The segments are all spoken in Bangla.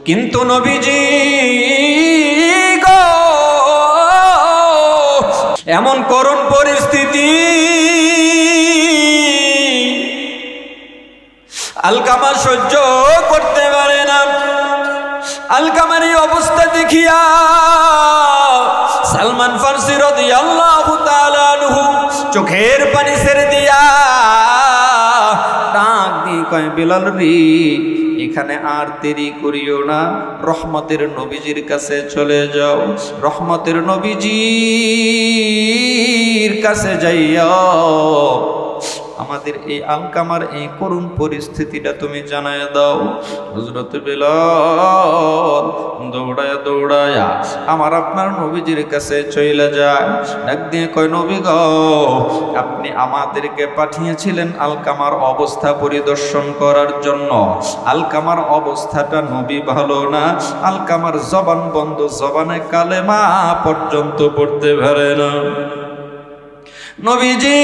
কিন্তু নবীজি গো এমন করুণ পরিস্থিতি, আলকামা সহ্য করতে পারে না। আলকামার এই অবস্থা দেখিয়া সালমান ফারসি রাদিয়াল্লাহু তাআলা আনহু চোখের পানি ছেড়ে দিয়া ডাক দিয়ে কয়, বিলাল রে, এখানে আর দেরি করিও না, রহমতের নবীজির কাছে চলে যাও। রহমতের নবীজির কাছে যাইয়া আমাদের এই আলকামার এই করুণ পরিস্থিতিটা তুমি জানায় দাও। হযরত বিলাল দৌড়ায়া দৌড়ায়া আমার আপনার নবীজির কাছে চলে যায়। ডাক দিয়ে কয়, নবী গো, আপনি আমাদেরকে পাঠিয়েছিলেন আলকামার অবস্থা পরিদর্শন করার জন্য। আলকামার অবস্থাটা নবী ভালো না, আলকামার জবান বন্ধ, জবানে কালেমা পর্যন্ত পড়তে পারে না। নবীজি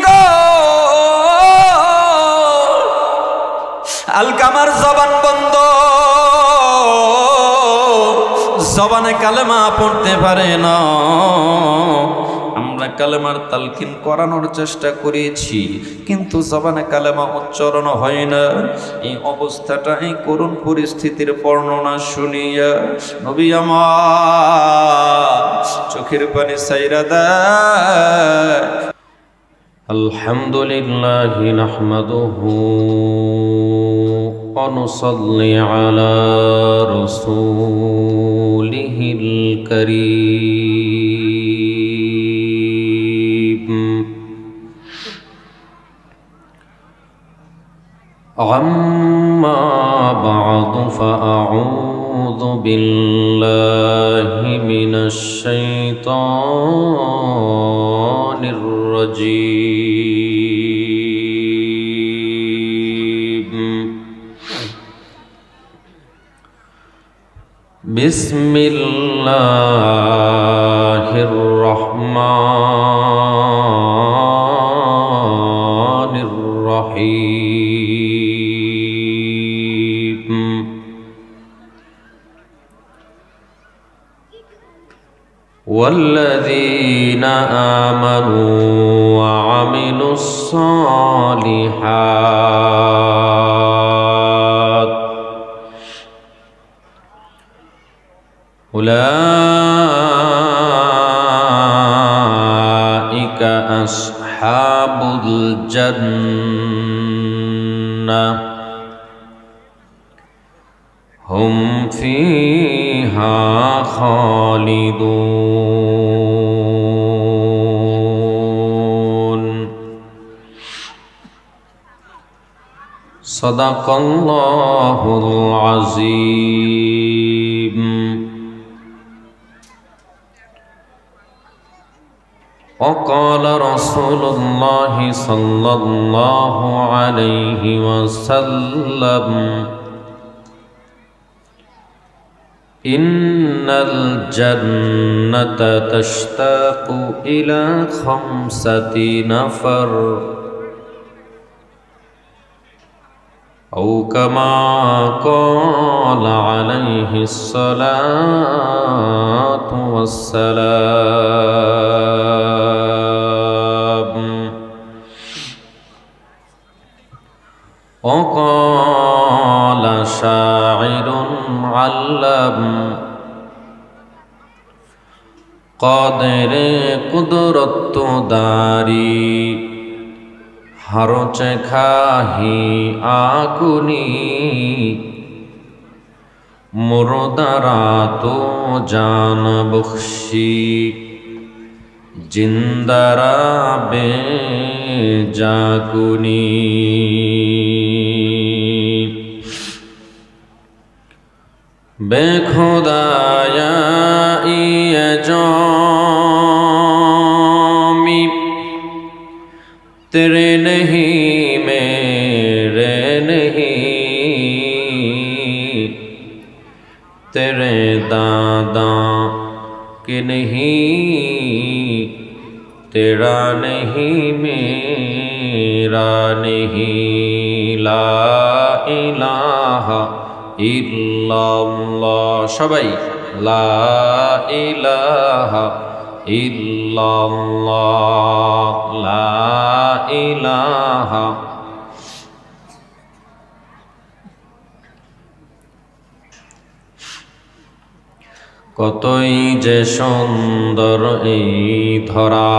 গো আলকামার জবান বন্ধ, জবানে কালেমা পড়তে পারে না। আমরা কালেমার তালকিন করানোর চেষ্টা করেছি, কিন্তু জবানে কালেমা উচ্চারণ হয় না। এই অবস্থাটা, এই করুণ পরিস্থিতির বর্ণনা শুনিয়া নবী আমার চোখের পানি ছাইরা দেয়। আলহামদুলিল্লাহি নাহমাদুহু ওয়া নুসাল্লি আলা রাসূলিহিল কারীম। আম্মা বা'দু ফাআউযু বিল্লাহি মিনাশ শাইতানির রাজীম। বিসমিল্লাহির রহমানির রহিম। والذين آمنوا وعملوا الصالحات أولئك أصحاب الجنة هم فيها خالدون صدق الله العظيم وقال رسول الله صلى الله عليه وسلم إن الجنة تشتاق إلى 5 نفر أو كما قال عليه الصلاة والسلام وقال شاعر علم قادر قدرت داری ہر چکھاہی آکونی مردرا تو جان بخشی جندرا بے جاکونی بے خدایا یہ جامی تیرے نہیں میرے نہیں تیرے دادا کے نہیں تیرا نہیں میرا نہیں لا الہ ইল্লাল্লাহ। সবাই লা ইলাহা ইল্লাল্লাহ, লা ইলাহা। কতই যে সুন্দর এই ধরা,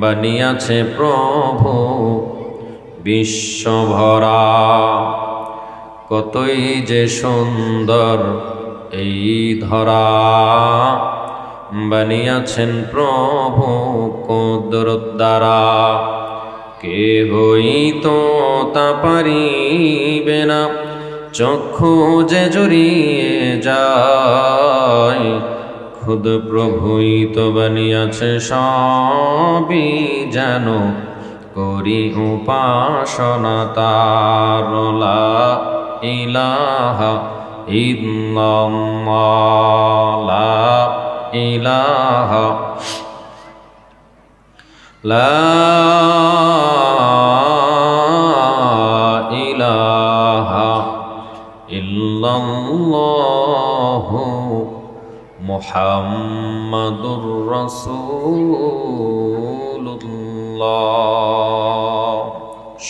বানিয়াছে প্রভু বিশ্বভরা। কতই যে সুন্দর এই ধরা, বানিয়াছেন প্রভু কুদরত দ্বারা। কেহই তো তা পারিবে না, চক্ষু যে জড়িয়ে যায়। খুদ প্রভুই তো বানিয়াছে সবই, যেন করি উপাসনা তার। লা ইলাহা ইল্লাল্লাহ, লা ইলাহা, লা ইলাহা ইল্লাল্লাহু মুহাম্মাদুর রাসূলুল্লাহ।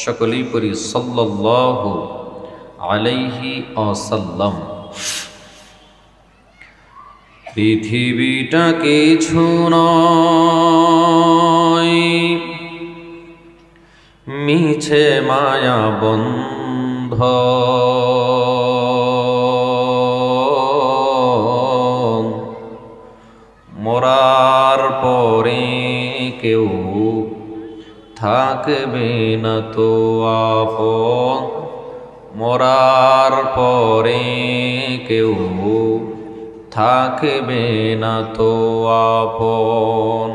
সকলেই পড়ি সাল্লাল্লাহু আলাইহি ওয়াসাল্লাম। পৃথিবীটা কিছু নয়, মিছে মায়া বন্ধ। মরার পরে কেউ থাকবে না তো আপন। মরার পরে কেউ থাকবে না তো আপন।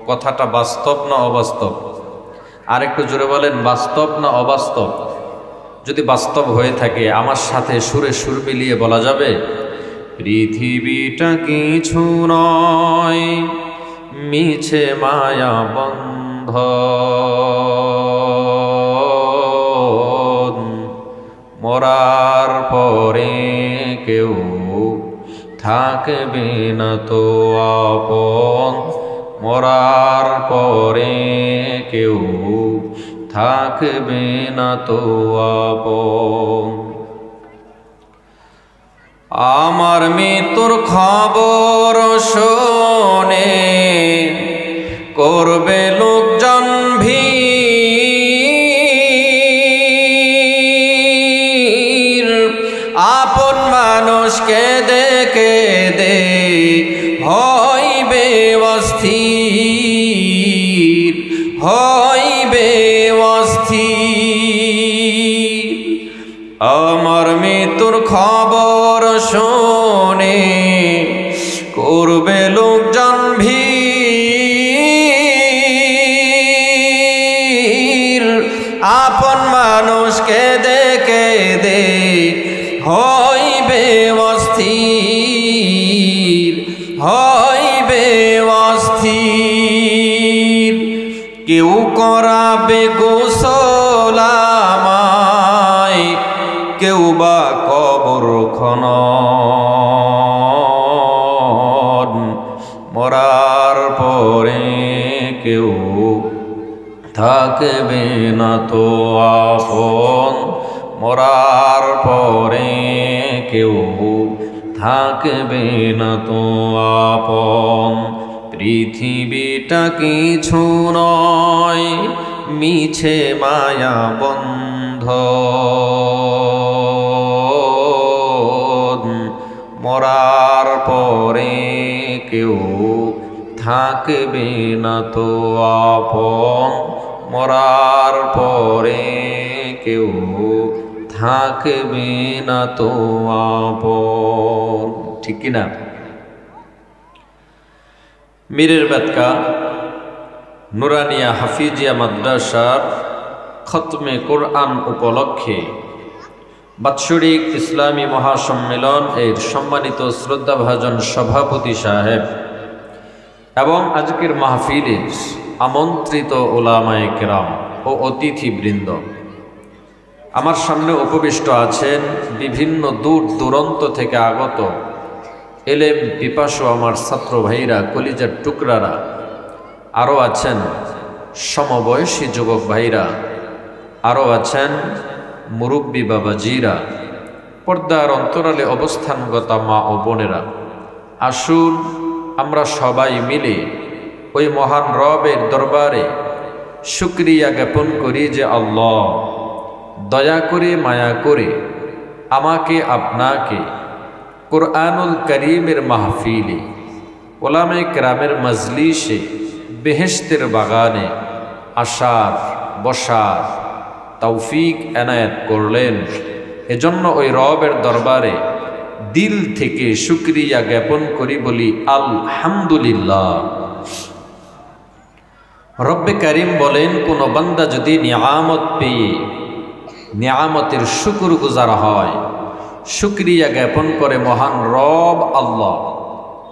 কথাটা বাস্তব না অবাস্তব? আর একটু জোরে বলেন, বাস্তব না অবাস্তব? যদি বাস্তব হয়ে থাকে আমার সাথে সুরে সুর মিলিয়ে বলা যাবে, পৃথিবীটা কিছু নয়, মিছে মায়া বন্ধ। মরার পরে কেউ থাকবে না তো আপন। মরার পরে কেউ থাকবে না তো আপন। আমার মৃত্যুর খবর শোনে করবে লোকজন ভিড়। আপন মানুষকে দেখে দে হইবে অস্থির, হইবে অস্থির। আমার মৃত্যুর খবর শোনে করবে লোকজন ভিড়। আপন মানুষকে দেখে দে হইবে অস্থির, হইবে অস্থির। কেউ করাবে গোসল আমায়, কেউ বা কবর খনন। মরার পরে কেউ থাকবে না তো আপন। মরার পরে কেউ থাকবে না তো আপন। পৃথিবীটা কিছু নয়, মিছে মায়া বন্ধ। মরার পরে কেউ থাকবে না তো আপন। মরার পরে কেউ থাকবে না তো আপন। ঠিক কিনা? মীরের বেদকা নুরানিয়া হাফিজিয়া মাদ্রাসার খতমে কোরআন উপলক্ষে বাৎসরিক ইসলামী মহাসম্মেলন এর সম্মানিত শ্রদ্ধাভাজন সভাপতি সাহেব এবং আজকের মাহফিলের আমন্ত্রিত ওলামায়ে কেরাম ও অতিথিবৃন্দ, আমার সামনে উপবিষ্ট আছেন বিভিন্ন দূর দূরান্ত থেকে আগত এলেম পিপাসু আমার ছাত্র ভাইরা, কলিজার টুকরারা, আরও আছেন সমবয়সী যুবক ভাইরা, আরও আছেন মুরব্বী বাবাজিরা, পর্দার অন্তরালে অবস্থানগত মা ও বোনেরা। আসুন আমরা সবাই মিলে ওই মহান রবের দরবারে শুকরিয়া জ্ঞাপন করি যে আল্লাহ দয়া করে মায়া করে আমাকে আপনাকে কুরআনুল করিমের মাহফিলে, ওলামে কেরামের মজলিসে, বেহেশতের বাগানে আসার বসার তৌফিক এনায়েত করলেন। এজন্য ওই রবের দরবারে দিল থেকে শুকরিয়া জ্ঞাপন করি, বলি আলহামদুলিল্লাহ। রব্বে কারিম বলেন, কোন বান্দা যদি নিয়ামত পেয়ে নিয়ামতের শুকর গুজার হয়, শুকরিয়া জ্ঞাপন করে মহান রব আল্লাহ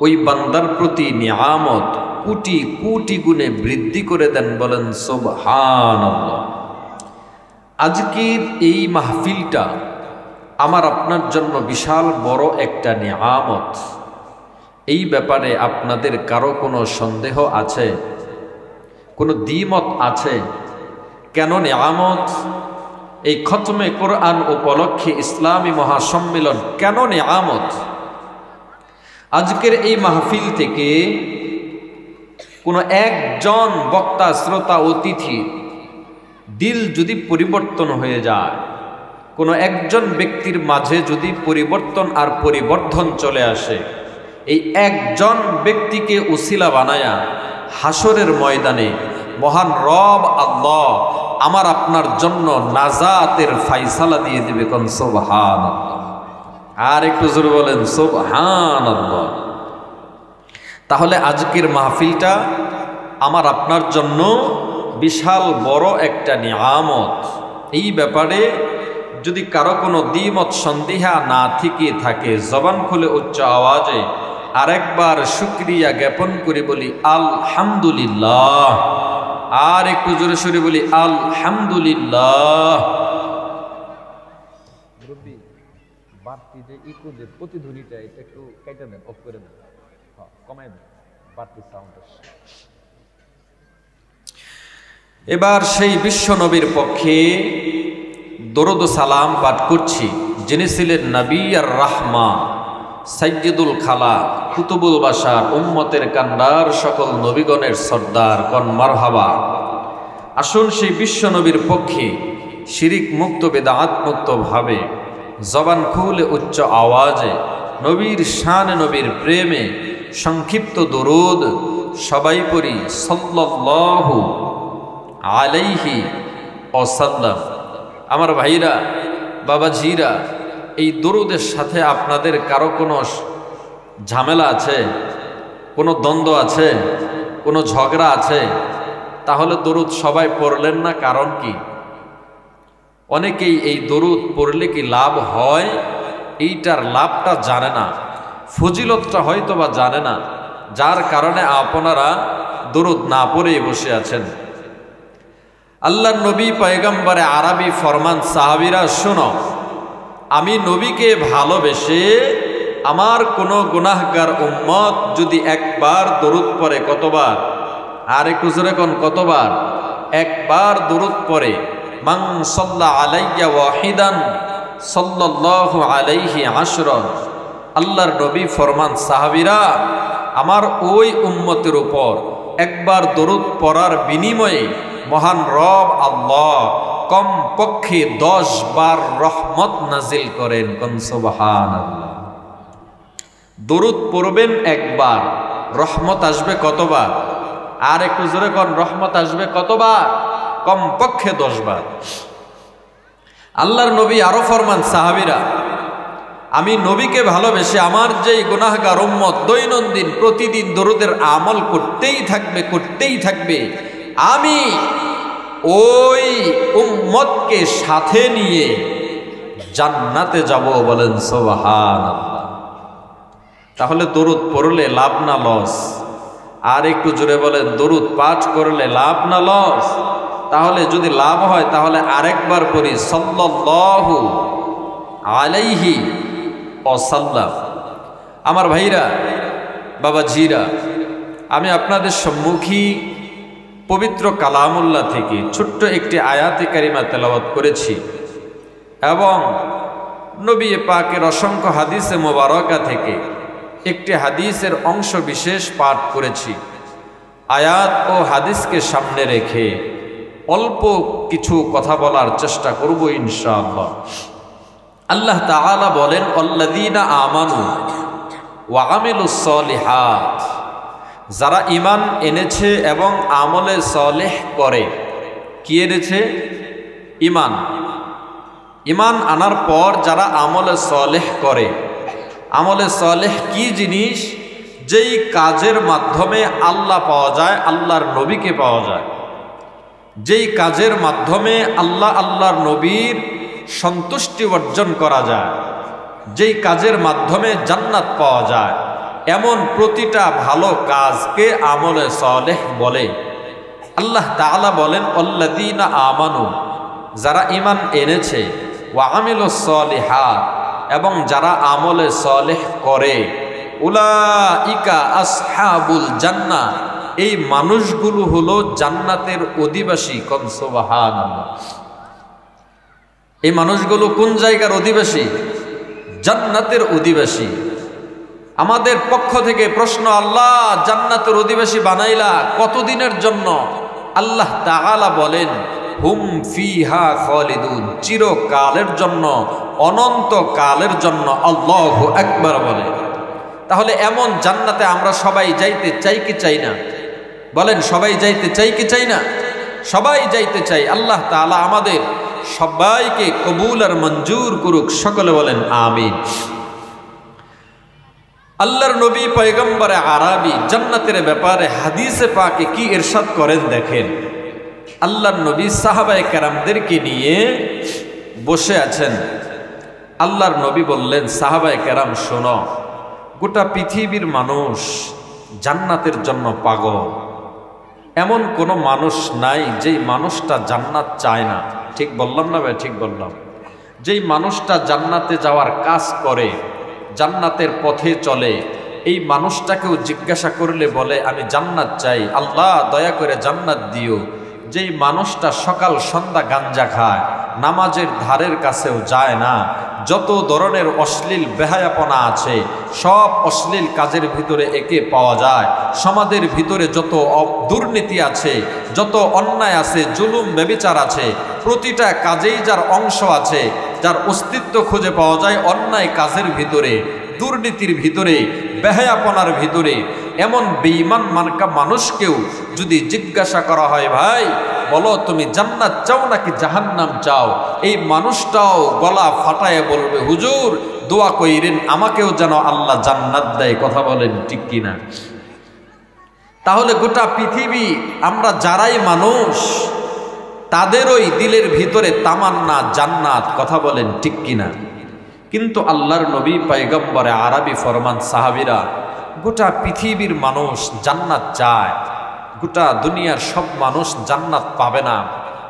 ওই বান্দার প্রতি নিয়ামত কোটি কোটি গুণে বৃদ্ধি করে দেন। বলেন সুবহানাল্লাহ। আজকের এই মাহফিলটা আমার আপনার জন্য বিশাল বড় একটা নিয়ামত। এই ব্যাপারে আপনাদের কারো কোনো সন্দেহ আছে? কোনো দ্বিমত আছে? কেন নিয়ামত? এই খতমে কোরআন উপলক্ষে ইসলামী মহাসম্মেলন কেন নিয়ামত? আজকের এই মাহফিল থেকে কোনো একজন বক্তা, শ্রোতা, অতিথি দিল যদি পরিবর্তন হয়ে যায়, কোনো একজন ব্যক্তির মাঝে যদি পরিবর্তন আর পরিবর্ধন চলে আসে, এই একজন ব্যক্তিকে উসিলা বানায়া হাসরের ময়দানে মহান রব আল্লাহ আমার আপনার জন্য নাজাতের ফায়সালা দিয়ে দিবে। কোন সুবহানাল্লাহ। আর একটু জোরে বলেন সুবহানাল্লাহ। তাহলে আজকের মাহফিলটা আমার আপনার জন্য বিশাল বড় একটা নিয়ামত। এই ব্যাপারে যদি কারো কোনো দ্বিমত সন্দেহা না থেকে থাকে, জবান খুলে উচ্চ আওয়াজে আরেকবার শুকরিয়া জ্ঞাপন করে বলি আলহামদুলিল্লাহ। আর একটু জোরে সোরে বলি আলহামদুলিল্লাহ। বাড়তি যে ইকো যে প্রতিধ্বনিটা, এটা একটু কেটে দেন, অফ করে দেন, কমাই দেন বাড়তি সাউন্ড। এবার সেই বিশ্ব নবীর পক্ষে দরুদ সালাম পাঠ করছি, যিনি ছিলেন নবী আর রাহমা, সাইয়্যিদুল খালাক, কুতুবুল বাশার, উম্মতের কান্ডার, সকল নবীগণের সর্দার। কোন মারহাবা। আসুন সেই বিশ্ব নবীর পক্ষে শিরিক মুক্ত, বেদাত মুক্ত ভাবে জবান খুলে উচ্চ আওয়াজে নবীর শানে, নবীর প্রেমে সংক্ষিপ্ত দরুদ সবাই পড়ি সাল্লাল্লাহু আলাইহি ওয়াসাল্লাম। আমার ভাইরা, বাবাজিরা, এই দরুদের সাথে আপনাদের কারো কোনো ঝামেলা আছে? কোনো দ্বন্দ্ব আছে? কোনো ঝগড়া আছে? তাহলে দরুদ সবাই পড়লেন না, কারণ কি? অনেকেই এই দরুদ পড়লে কি লাভ হয়, এইটার লাভটা জানে না, ফজিলতটা হয়তো বা জানে না, যার কারণে আপনারা দরুদ না পড়েই বসে আছেন। আল্লাহর নবী পয়গম্বরে আরবি ফরমান, সাহাবীরা শোনো, আমি নবীকে ভালোবেসে আমার কোনো গুনাহগার উম্মত যদি একবার দরুদ পড়ে, কতবার? আর একটু জোরে কোন কতবার? একবার দরুদ পড়ে, মান সাল্লা আলাইয়া ওয়াহিদান সাল্লাল্লাহু আলাইহি আশরা। আল্লাহর নবী ফরমান, সাহাবীরা আমার ওই উম্মতের উপর একবার দরুদ পড়ার বিনিময়ে মহান রব আল্লাহ কম পক্ষে 10 বার রহমত নাজিল করেন। কোন সুবহানাল্লাহ। দরুদ পড়বেন একবার, রহমত আসবে কতবার? আর একটু জোরে কোন, রহমত আসবে কতবার? কম পক্ষে 10 বার। আল্লাহর নবী আরো ফরমান, সাহাবীরা আমি নবীকে ভালোবেসে আমার যেই গুনাহগার উম্মত দৈনন্দিন প্রতিদিন দরুদের আমল করতেই থাকবে, আমি ওই উম্মতকে সাথে নিয়ে জান্নাতে যাব। বলেন সুবহানাল্লাহ। তাহলে দরুদ পড়লে লাভ না লস? আর একটু জোরে বলেন, দরুদ পাঠ করলে লাভ না লস? তাহলে যদি লাভ হয় তাহলে আরেকবার পড়ি সাল্লাল্লাহু আলাইহি ওয়াসাল্লাম। আমার ভাইরা, বাবা জিরা, আমি আপনাদের সম্মুখী পবিত্র কালামুল্লাহ থেকে ছোট্ট একটি আয়াতে কারিমা তেলাওয়াত করেছি এবং নবী পাকের অসংখ্য হাদিসে মোবারকা থেকে একটি হাদিসের অংশ বিশেষ পাঠ করেছি। আয়াত ও হাদিসকে সামনে রেখে অল্প কিছু কথা বলার চেষ্টা করব ইনশাআল্লাহ। আল্লাহ তাআলা বলেন, আল্লাযীনা আমানু ওয়া আমিলুস সলিহাত, যারা ঈমান এনেছে এবং আমলে সলেহ করে। কি এনেছে? ঈমান। ঈমান আনার পর যারা আমলে সলেহ করে। আমলে সলেহ কি জিনিস? যেই কাজের মাধ্যমে আল্লাহ পাওয়া যায়, আল্লাহর নবীকে পাওয়া যায়। যেই কাজের মাধ্যমে আল্লাহর নবীর সন্তুষ্টি অর্জন করা যায়, যেই কাজের মাধ্যমে জান্নাত পাওয়া যায়, এমন প্রতিটা ভালো কাজকে আমলে সলেহ বলে। আল্লাহ তাআলা বলেন, আল্লাযীনা আমানু, যারা ঈমান এনেছে, ওয়া আমিলুস সলিহাত, এবং যারা আমলে সলেহ করে, উলাইকা আসহাবুল জান্নাহ, এই মানুষগুলো হলো জান্নাতের অধিবাসী। কোন সুবহানাল্লাহ। এই মানুষগুলো কোন জায়গার অধিবাসী? জান্নাতের অধিবাসী। আমাদের পক্ষ থেকে প্রশ্ন, আল্লাহ জান্নাতের অধিবাসী বানাইলা কতদিনের জন্য? আল্লাহ তাআলা বলেন, হুম ফিহা খালিদুন, চিরকালের জন্য, অনন্ত কালের জন্য। আল্লাহু আকবার বলে। তাহলে এমন জান্নাতে আমরা সবাই যাইতে চাই কি চাই না? বলেন, সবাই যাইতে চাই কি চাই না? সবাই যাইতে চাই। আল্লাহ তাআলা আমাদের সবাইকে কবুল আর মঞ্জুর করুক। সকলে বলেন আমিন। আল্লাহর নবী পয়গম্বরে আরবি জান্নাতের ব্যাপারে হাদিসে পাকে কি ইরশাদ করেন দেখেন। আল্লাহর নবী সাহাবায়ে কেরামদেরকে নিয়ে বসে আছেন। আল্লাহর নবী বললেন, সাহাবায়ে কেরাম শোনো, গোটা পৃথিবীর মানুষ জান্নাতের জন্য পাগল। এমন কোনো মানুষ নাই যেই মানুষটা জান্নাত চায় না। ঠিক বললাম না ভাই? ঠিক বললাম। যেই মানুষটা জান্নাতে যাওয়ার কাজ করে, জান্নাতের পথে চলে, এই মানুষটাকেও জিজ্ঞাসা করলে বলে আমি জান্নাত চাই, আল্লাহ দয়া করে জান্নাত দিও। যেই মানুষটা সকাল সন্ধ্যা গাঞ্জা খায়, নামাজের ধারের কাছেও যায় না, যত ধরনের অশ্লীল বেহায়াপনা আছে, সব অশ্লীল কাজের ভিতরে একে পাওয়া যায়। সমাজের ভিতরে যত দুর্নীতি আছে, যত অন্যায় আছে, জুলুম ব্যভিচার আছে, প্রতিটা কাজেই যার অংশ আছে, যার অস্তিত্ব খুঁজে পাওয়া যায় অন্যায় কাজের ভিতরে, দুর্নীতির ভিতরে, বেহায়াপনার ভিতরে। এমন বেঈমান মার্কা মানুষকেও যদি জিজ্ঞাসা করা হয়, ভাই বলো তুমি জান্নাত চাও নাকি জাহান্নাম চাও, এই মানুষটাও গলা ফাটায় বলবে, হুজুর দোয়া কইরেন আমাকেও যেন আল্লাহ জান্নাত দেয়। কথা বলেন ঠিক কিনা? তাহলে গোটা পৃথিবী আমরা যারাই মানুষ, তাদেরই দিলের ভিতরে তামান্না জান্নাত। কথা বলেন ঠিক কিনা? কিন্তু আল্লাহর নবী পয়গম্বরে আরবি ফরমান, সাহাবীরা, গোটা পৃথিবীর মানুষ জান্নাত চায়। গোটা দুনিয়ার সব মানুষ জান্নাত পাবে না।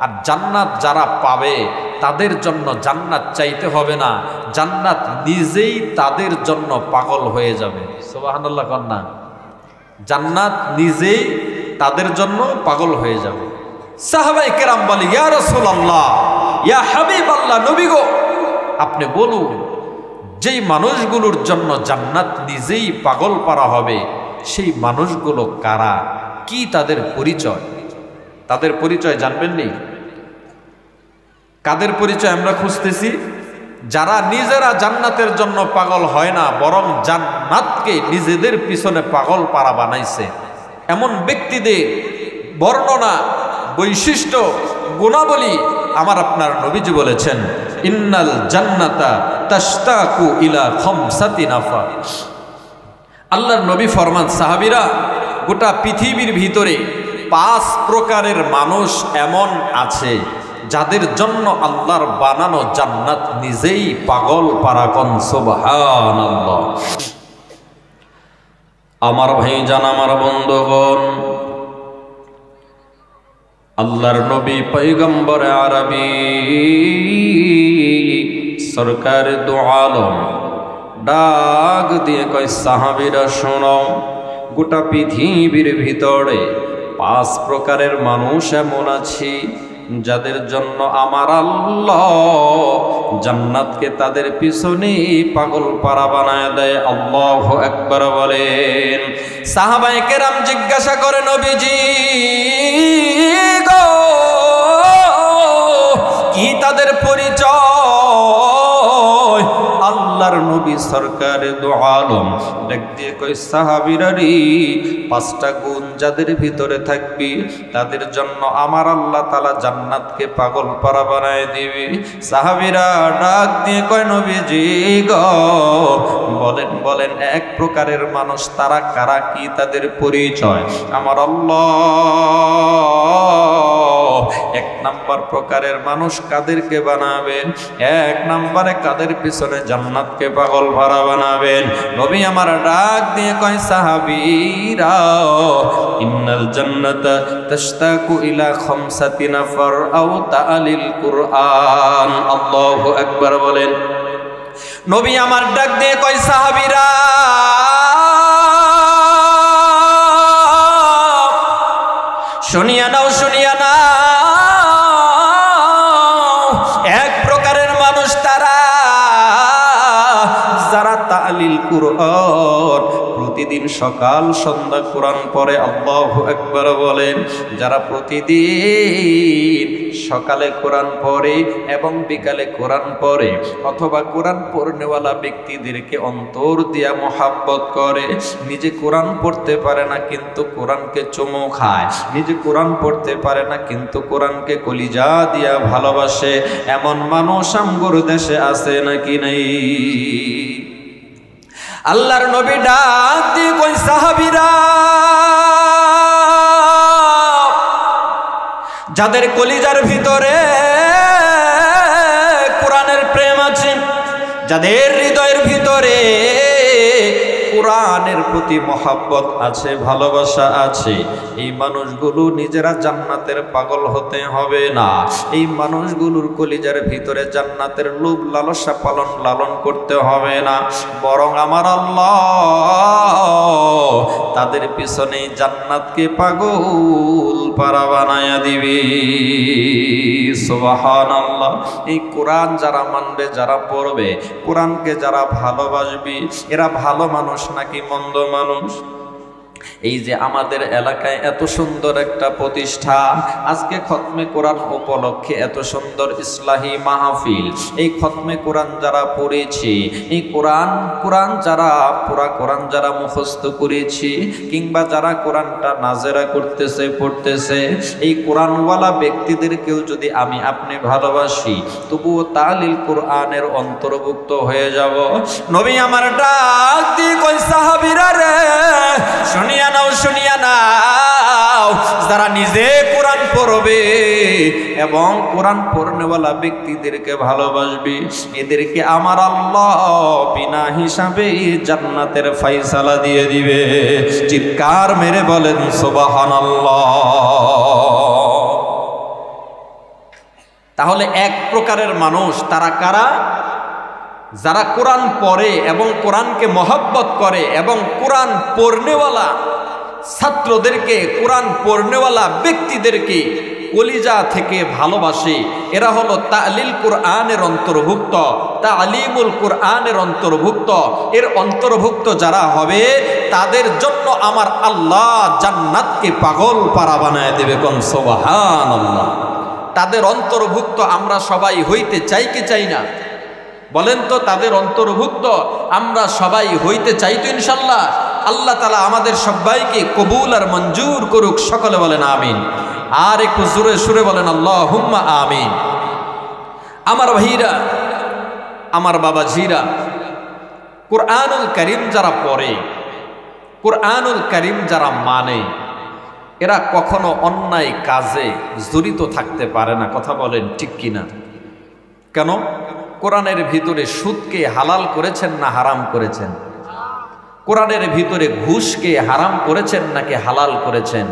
আর জান্নাত যারা পাবে তাদের জন্য জান্নাত চাইতে হবে না, জান্নাত নিজেই তাদের জন্য পাগল হয়ে যাবে। সুবহানাল্লাহ কন্যা। জান্নাত নিজেই তাদের জন্য পাগল হয়ে যাবে। সাহাবায়ে কেরাম বলে, ইয়া রাসূলুল্লাহ, ইয়া হাবিবাল্লাহ, নবী গো আপনি বলুন, যেই মানুষগুলোর জন্য জান্নাত নিজেই পাগল পারা হবে, সেই মানুষগুলো কারা? কি তাদের পরিচয়? তাদের পরিচয় জানবেন নি? কাদের পরিচয় আমরা খুঁজতেছি? যারা নিজেরা জান্নাতের জন্য পাগল হয় না, বরং জান্নাতকে নিজেদের পিছনে পাগল পারা বানাইছে, এমন ব্যক্তিদের বর্ণনা, বৈশিষ্ট্য, গুণাবলী আমার আপনার নবীজি বলেছেন, ইন্নাল জান্নাতা তাশতাকু ইলা খামসাতি নাফার। আল্লাহর নবী ফরমান, সাহাবীরা, গোটা পৃথিবীর ভিতরে 5 প্রকারের মানুষ এমন আছে যাদের জন্য আল্লাহর বানানো জান্নাত নিজেই পাগল পারা। কোন সুবহানাল্লাহ। আমার ভাইজান, আমার বন্ধুগণ, আল্লাহর নবী পয়গম্বর আরবি সরকার দু আলম ডাক দিয়ে কয় সাহাবীরা শোনো, গোটা পৃথিবীর ভিতরে 5 প্রকারের মানুষ এমন আছে যাদের জন্য আমার আল্লাহ জান্নাতকে তাদের পিছনে পাগল পারা বানায় দেয়। আল্লাহু আকবার বলেন। সাহাবায়ে কেরাম জিজ্ঞাসা করে, নবীজি গো, কি তাদের পরিচয়? আল্লাহর নবী সরকার দু আলম ডাক দিয়ে কই, সাহাবীরা রে, 5টা গুণ যাদের ভিতরে থাকবে তাদের জন্য আমার আল্লাহ তাআলা জান্নাতকে পাগল পারা বানায় দিবে। সাহাবীরা ডাক দিয়ে কয়, নবীজি গো, বলেন বলেন, 1 প্রকারের মানুষ তারা কারা, কি তাদের পরিচয়? আমার আল্লাহ 1 নাম্বার প্রকারের মানুষ কাদেরকে বানাবেন? 1 নম্বরে কাদের পিছনে জান্নাতকে পাগল ভরা বানাবেন? নবী আমার ডাক দিয়ে কয়, সাহাবীরা, ইন্নাল জান্নাতা তাশতাকু ইলা 5 নাফার আও তাআলিল কুরআন। আল্লাহু আকবার বলেন। নবী আমার ডাক দিয়ে কয়, সাহাবীরা, শুনিয়া নাও, শুনিয়া নাও, 1 প্রকারের মানুষ তারা যারা তালিল কুরআন, প্রতিদিন সকাল সন্ধ্যা কোরআন পড়ে। আল্লাহু আকবার বলেন। যারা প্রতিদিন সকালে কোরআন পড়ে এবং বিকালে কোরআন পড়ে, অথবা কোরআন পড়নেওয়ালা ব্যক্তিদেরকে অন্তর দিয়া মোহাব্বত করে, নিজে কোরআন পড়তে পারে না কিন্তু কোরআনকে চুমু খায়, নিজে কোরআন পড়তে পারে না কিন্তু কোরআনকে কলিজা দিয়া ভালোবাসে, এমন মানুষ আমগোর দেশে আছে নাকি নাই? আল্লাহর নবী ডাক দিয়ে কই, সাহাবীরা, যাদের কলিজার ভিতরে কোরআনের প্রেম আছে, যাদের হৃদয়ের ভিতরে কোরআনের প্রতি মহব্বত আছে, ভালোবাসা আছে, এই মানুষগুলো নিজেরা জান্নাতের পাগল হতে হবে না। এই মানুষগুলোর কলিজার ভিতরে জান্নাতের লোভ লালসা লালন করতে হবে না, বরং আমার আল্লাহ তাদের পিছনে জান্নাতকে পাগল পারা বানায়া দিবে। সুবহানাল্লাহ। এই কোরআন যারা মানবে, যারা পড়বে, কোরআনকে যারা ভালোবাসবে, এরা ভালো মানুষ নাকি মন্দ মানুষ? এই যে আমাদের এলাকায় এত সুন্দর একটা প্রতিষ্ঠান, আজকে খতমে কোরআন উপলক্ষে এত সুন্দর ইসলাহি মাহফিল, এই খতমে কোরআন যারা পড়েছি, এই কোরআন যারা পুরা কোরআন যারা মুখস্থ করেছি, কিংবা যারা কোরআনটা নাজেরা করতেছে, পড়তেছে, এই কোরআনওয়ালা ব্যক্তিদেরকেও যদি আমি আপনি ভালোবাসি, তবুও তালিল কোরআনের অন্তর্ভুক্ত হয়ে যাব। নবী আমার ডাক দিয়ে কই, সাহাবীরা রে, শুনিয়া নাও, শুনিয়া নাও, যারা নিজে কোরআন পড়বে এবং কোরআন পড়নেওয়ালা ব্যক্তিদেরকে ভালোবাসবে, এদেরকে আমার আল্লাহ বিনা হিসাবে জান্নাতের ফয়সালা দিয়ে দিবে। চিৎকার মেরে বলেন সুবহানাল্লাহ। তাহলে 1 প্রকারের মানুষ তারা কারা? যারা কোরআন পড়ে এবং কোরআনকে মহব্বত করে এবং কোরআন পড়নেওয়ালা ছাত্রদেরকে, কোরআন পড়নেওয়ালা ব্যক্তিদেরকে কলিজা থেকে ভালোবাসে, এরা হলো তালিল কোরআনের অন্তর্ভুক্ত, তালিমুল কোরআনের অন্তর্ভুক্ত। এর অন্তর্ভুক্ত যারা হবে তাদের জন্য আমার আল্লাহ জান্নাতকে পাগল পারা বানায় দেবে। কোন সুবহানাল্লাহ। তাদের অন্তর্ভুক্ত আমরা সবাই হইতে চাই কি চাই না? বলেন তো, তাদের অন্তর্ভুক্ত আমরা সবাই হইতে চাই তো ইনশাল্লাহ? আল্লাহ তাআলা আমাদের সবাইকে কবুল আর মঞ্জুর করুক। সকলে বলেন আমিন। আর একটু জোরে সুরে বলেন আল্লাহুম্মা আমিন। আমার ভাইরা, আমার বাবাজিরা, কুরআনুল কারীম যারা পড়ে, কুরআনুল কারীম যারা মানে, এরা কখনো অন্যায় কাজে জড়িত থাকতে পারে না। কথা বলেন ঠিক কিনা? কেন? কোরআনের ভিতরে সুদকে হালাল করেছেন না হারাম করেছেন? কোরআনের ভিতরে ঘুষকে হারাম করেছেন নাকি হালাল করেছেন?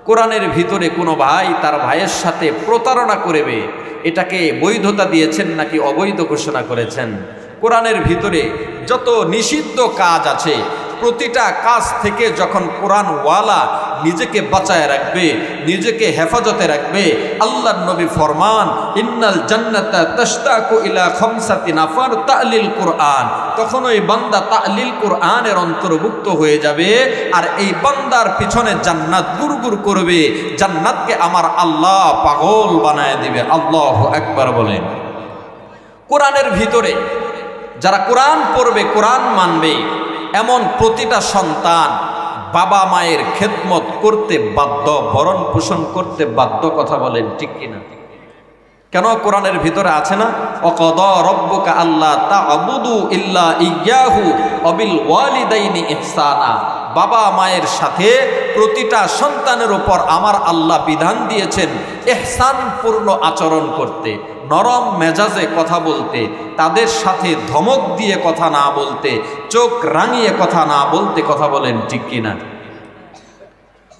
কোরআনের ভিতরে কোনো ভাই তার ভাইয়ের সাথে প্রতারণা করবে, এটাকে বৈধতা দিয়েছেন নাকি অবৈধ ঘোষণা করেছেন? কোরআনের ভিতরে যত নিষিদ্ধ কাজ আছে, প্রতিটা কাজ থেকে যখন কোরআনওয়ালা নিজেকে বাঁচায় রাখবে, নিজেকে হেফাজতে রাখবে, আল্লাহর নবী ফরমান ইন্নাল জান্নাতা তাশতাকু ইলা খামসাতি নাফার তা'লিল কোরআন, তখন ওই বান্দা তা'লিল কোরআনের অন্তর্ভুক্ত হয়ে যাবে। আর এই বান্দার পিছনে জান্নাত গুড়গুড় করবে, জান্নাতকে আমার আল্লাহ পাগল বানায় দিবে। আল্লাহু আকবার বলেন। কোরআনের ভিতরে যারা কোরআন পড়বে, কোরআন মানবে, এমন প্রতিটা সন্তান বাবা মায়ের খেদমত করতে বাধ্য, ভরণ পোষণ করতে বাধ্য। কথা বলেন ঠিক কিনা? কেন? কোরআনের ভিতরে আছে না, ওয়াকাদা রাব্বুকা আল্লা তা'বুদু ইল্লা ইয়্যাহু ওয়া বিল ওয়ালিদাইনি ইহসানা। বাবা মায়ের সাথে প্রতিটা সন্তানের উপর আমার আল্লাহ বিধান দিয়েছেন ইহসানপূর্ণ আচরণ করতে, নরম মেজাজে কথা বলতে, তাদের সাথে ধমক দিয়ে কথা না বলতে, চোখ রাঙিয়ে কথা না বলতে। কথা বলেন ঠিক কিনা?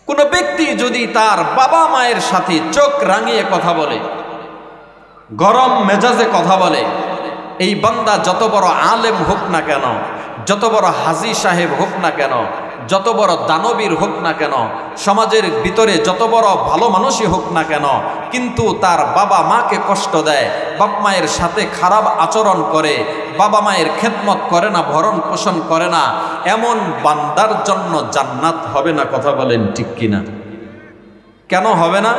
কোনো ব্যক্তি যদি তার বাবা মায়ের সাথে চোখ রাঙিয়ে কথা বলে, গরম মেজাজে কথা বলে, এই বান্দা যত বড় আলেম হোক না কেন, যত বড় হাজী সাহেব হোক না কেন, যত বড় দানবীর হোক না কেন, সমাজের ভিতরে যত বড় ভালো মানুষই হোক না কেন, কিন্তু তার বাবা মাকে কষ্ট দেয়, বাপ মায়ের সাথে খারাপ আচরণ করে, বাবা মায়ের খেদমত করে না, ভরণ পোষণ করে না, এমন বান্দার জন্য জান্নাত হবে না। কথা বলেন ঠিক কিনা? কেন হবে না?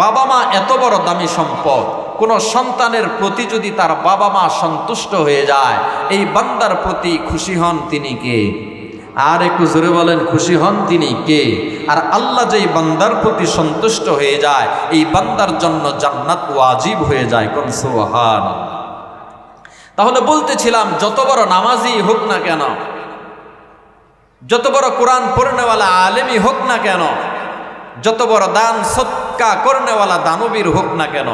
বাবা মা এত বড় দামি সম্পদ। কোন সন্তানের প্রতি যদি তার বাবা মা সন্তুষ্ট হয়ে যায়, এই বান্দার প্রতি খুশি হন তিনি কে? আর একটু জোরে বলেন, খুশি হন তিনি কে? আর আল্লাহ যেই বান্দার প্রতি সন্তুষ্ট হয়ে যায়, এই বান্দার জন্য জান্নাত ওয়াজিব হয়ে যায়। কোন সুবহানাল্লাহ। তাহলে বলতেছিলাম, যত বড় নামাজি হোক না কেন, যত বড় কোরআন পড়নেওয়ালা আলেমই হোক না কেন, যত বড় দান সদকা করনেওয়ালা দানবীর হোক না কেন,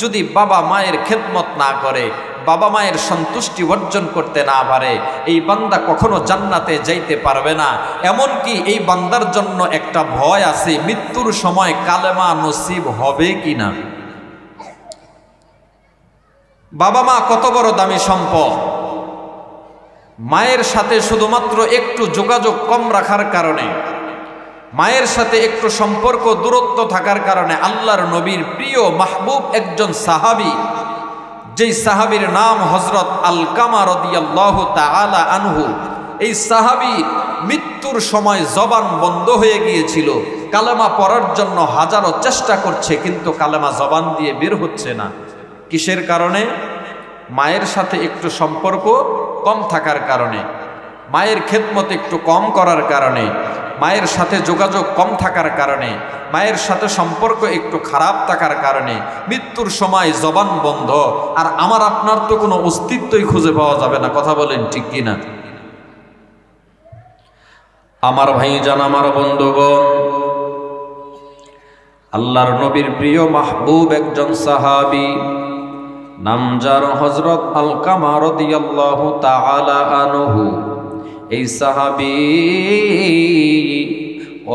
যদি বাবা মায়ের খেদমত না করে, বাবা মায়ের সন্তুষ্টি অর্জন করতে না পারে, এই বান্দা কখনো জান্নাতে যাইতে পারবে না। এমনকি এই বান্দার জন্য একটা ভয় আছে, মৃত্যুর সময় কালেমা নসিব হবে কিনা। বাবা মা কত বড় দামি সম্পদ। মায়ের সাথে শুধুমাত্র একটু যোগাযোগ কম রাখার কারণে, মায়ের সাথে একটু সম্পর্ক দূরত্ব থাকার কারণে আল্লাহর নবীর প্রিয় মাহবুব একজন সাহাবী, যেই সাহাবীর নাম হযরত আলকামা রাদিয়াল্লাহু তাআলা আনহু, এই সাহাবী মৃত্যুর সময় জবান বন্ধ হয়ে গিয়েছিল, কালেমা পড়ার জন্য হাজারো চেষ্টা করছে, কিন্তু কালেমা জবান দিয়ে বের হচ্ছে না। কিসের কারণে? মায়ের সাথে একটু সম্পর্ক কম থাকার কারণে, মায়ের খেদমত একটু কম করার কারণে, মায়ের সাথে যোগাযোগ কম থাকার কারণে, মায়ের সাথে সম্পর্ক একটু খারাপ থাকার কারণে মৃত্যুর সময় জবান বন্ধ। আর আমার আপনার তো কোনো অস্তিত্বই খুঁজে পাওয়া যাবে না। কথা বলেন ঠিক কিনা? আমার ভাইজান, আমার বন্ধুগণ, আল্লাহর নবীর প্রিয় মাহবুব একজন সাহাবী, নাম যার হযরত আলকামা রাদিয়াল্লাহু তাআলা আনহু। এই সাহাবী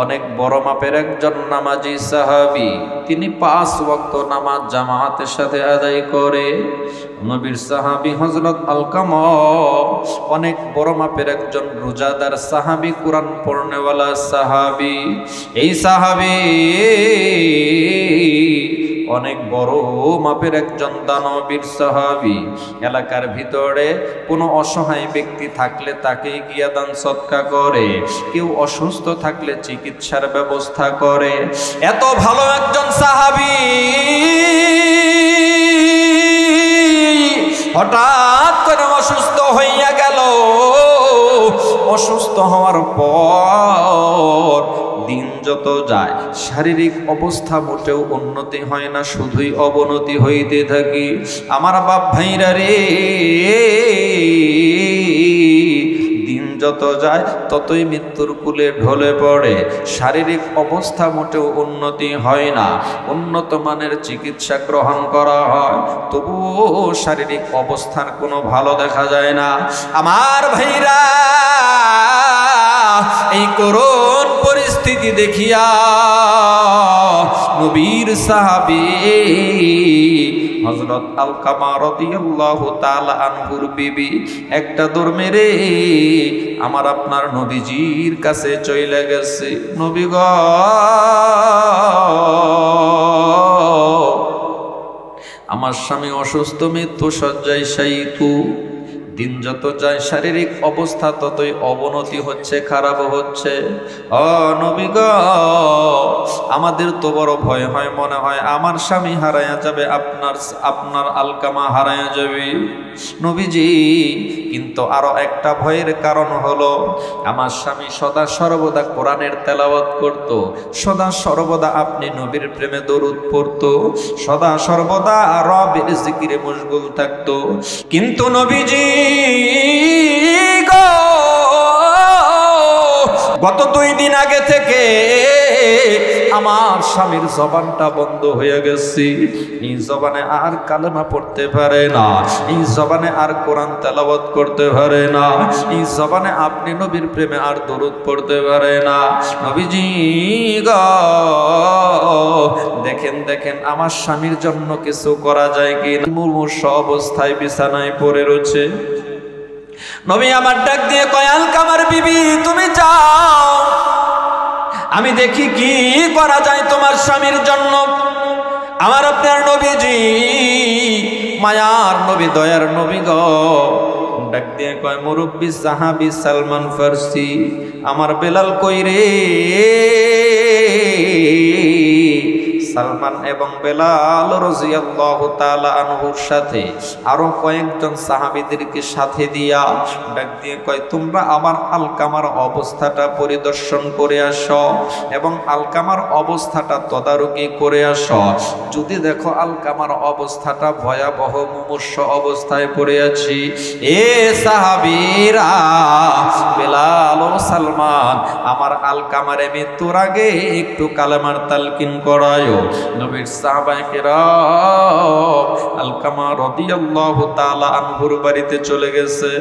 অনেক বড় মাপের একজন নামাজি সাহাবী। তিনি 5 ওয়াক্ত নামাজ জামাতের সাথে আদায় করে। নবীর সাহাবী হযরত আলকামা অনেক বড় মাপের একজন রোজাদার সাহাবী, কোরআন পড়নেওয়ালা সাহাবী। এই সাহাবী অনেক বড় মাপের একজন দানবীর সাহাবী। এলাকার ভিতরে কোনো অসহায় ব্যক্তি থাকলে তাকে গিয়া দান সদকা করে, কেউ অসুস্থ থাকলে চিকিৎসার ব্যবস্থা করে। এত ভালো একজন সাহাবী হঠাৎ করে অসুস্থ হইয়া গেল। অসুস্থ হওয়ার পর দিন যত যায় শারীরিক অবস্থা মোটেও উন্নতি হয় না, শুধুই অবনতি হইতে থাকি। আমার বাপ ভাইরা রে, দিন যত যায় ততই মৃত্যুর কুলে ঢলে পড়ে। শারীরিক অবস্থা মোটেও উন্নতি হয় না, উন্নত মানের চিকিৎসা গ্রহণ করা হয়, তবুও শারীরিক অবস্থার কোনো ভালো দেখা যায় না। আমার ভাইরা, এই করুণ পরিস্থিতি দেখিয়া নবীর সাহাবী হযরত আলকামা রাদিয়াল্লাহু তাআলা আনহুর বিবি একটা দৌড় মেরে আমার আপনার নবীজির কাছে চলে গেছে। নবী গো, আমার স্বামী অসুস্থ, মৃত্যু শয্যায় শায়িত। দিন যত যায় শারীরিক অবস্থা ততই অবনতি হচ্ছে, খারাপ হচ্ছে। ও নবী গো, আমাদের তো বড় ভয় হয়, মনে হয় আমার স্বামী হারায়া যাবে, আপনার আলকামা হারায়া যাবে। নবীজি, কিন্তু আরো একটা ভয়ের কারণ হলো আমার স্বামী সদা সর্বদা কোরআনের তেলাওয়াত করত, সদা সর্বদা আপনি নবীর প্রেমে দরুদ পড়তো, সদা সর্বদা রবের জিকিরে মশগুল থাকতো। কিন্তু নবীজি গো, গত 2 দিন আগে থেকে আমার স্বামীর জবানটা বন্ধ হয়ে গেছে। এই জবানে আর কালেমা পড়তে পারে না, এই জবানে আর কোরআন তেলাওয়াত করতে পারে না, এই জবানে আপনি নবীর প্রেমে আর দরুদ পড়তে পারে না। নবীজি গো, দেখেন দেখেন আমার স্বামীর জন্য কিছু করা যায় কি? মুমূর্ষ অবস্থায় বিছানায় পড়ে রয়েছে। নবী আমার ডাক দিয়ে কয়, আলকামার বিবি তুমি যাও, আমি দেখি কি করা যায় তোমার স্বামীর জন্য। আমার আপনার নবীজি, মায়ার নবী, দয়ার নবী গো, ডাক দিয়ে কয়, মুরব্বী সাহাবী সালমান ফারসি, আমার বেলাল কই রে? সালমান এবং বেলাল রাদিয়াল্লাহু তাআলা আনহুর সাথে আরো কয়েকজন সাহাবীদেরকে সাথে দিয়া ডাক দিয়ে কয়, তোমরা আমার আলকামার অবস্থাটা পরিদর্শন করে আসো এবং আলকামার অবস্থাটা তদারকি করে আসো। যদি দেখো আলকামার অবস্থাটা ভয়াবহ, মুমূর্ষ অবস্থায় পড়ে আছি, এ সাহাবীরা, বেলাল ও সালমান, আমার আলকামারে মৃত্যুর আগে একটু কালেমার তালকিন করায়। নবীর সাহাবায়ে কেরাম আলকামা রাদিয়াল্লাহু তাআলা আনহুর বাড়িতে চলে গেছে।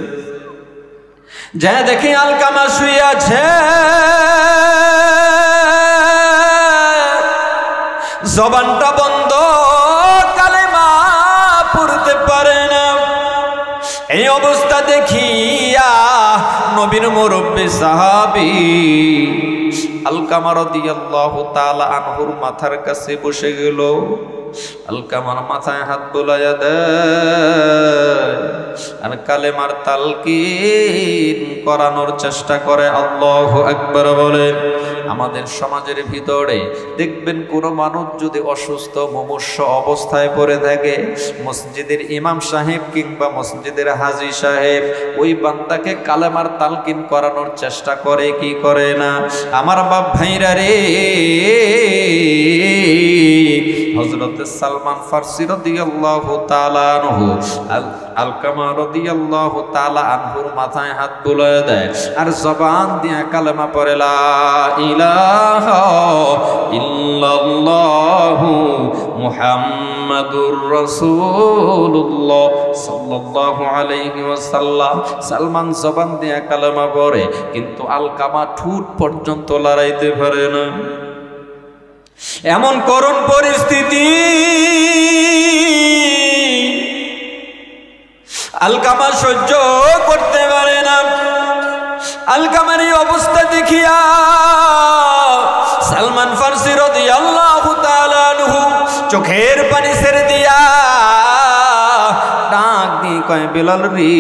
যা দেখি আলকামা শুয়ে আছে, জবানটা বন্ধ, কালেমা পড়তে পারে না। এই অবস্থা দেখিয়া নবীর মুরব্বী সাহাবী আলকামা রাদিয়াল্লাহু তাআলা আনহুর মাথার কাছে বসে গেল। আলকামার মাথায় হাত বোলাইয়া দেয় আর কালেমার তালকিন করানোর চেষ্টা করে। আল্লাহু আকবার বলে। আমাদের সমাজের ভিতরে দেখবেন কোন মানুষ যদি অসুস্থ মুমূর্ষ অবস্থায় পড়ে থাকে, মসজিদের ইমাম সাহেব কিংবা মসজিদের হাজী সাহেব ওই বান্দাকে কালেমার তালকিন করানোর চেষ্টা করে কি করে না? আমার বাপ ভাইরা রে, হযরত সালমান ফারসি রাদিয়াল্লাহু তাআলা আনহু আলকামা রাদিয়াল্লাহু তাআলা আনহুর মাথায় হাত বুলায় দেয় আর জবান দিয়ে কালেমা পড়ে, লা ইলাহা ইল্লাল্লাহু মুহাম্মাদুর রাসূলুল্লাহ সাল্লাল্লাহু আলাইহি ওয়াসাল্লাম। সালমান জবান দিয়ে কালেমা পড়ে, কিন্তু আলকামা ঠোঁট পর্যন্ত লড়াইতে পারে না। এমন করুণ পরিস্থিতি, আলকামা সহ্য করতে পারে না। আলকামার এই অবস্থা দেখিয়া সালমান ফারসি রাদিয়াল্লাহু তাআলা আনহু চোখের পানি ছেড়ে দিয়া ডাক দিয়ে কয়, বেলাল রে,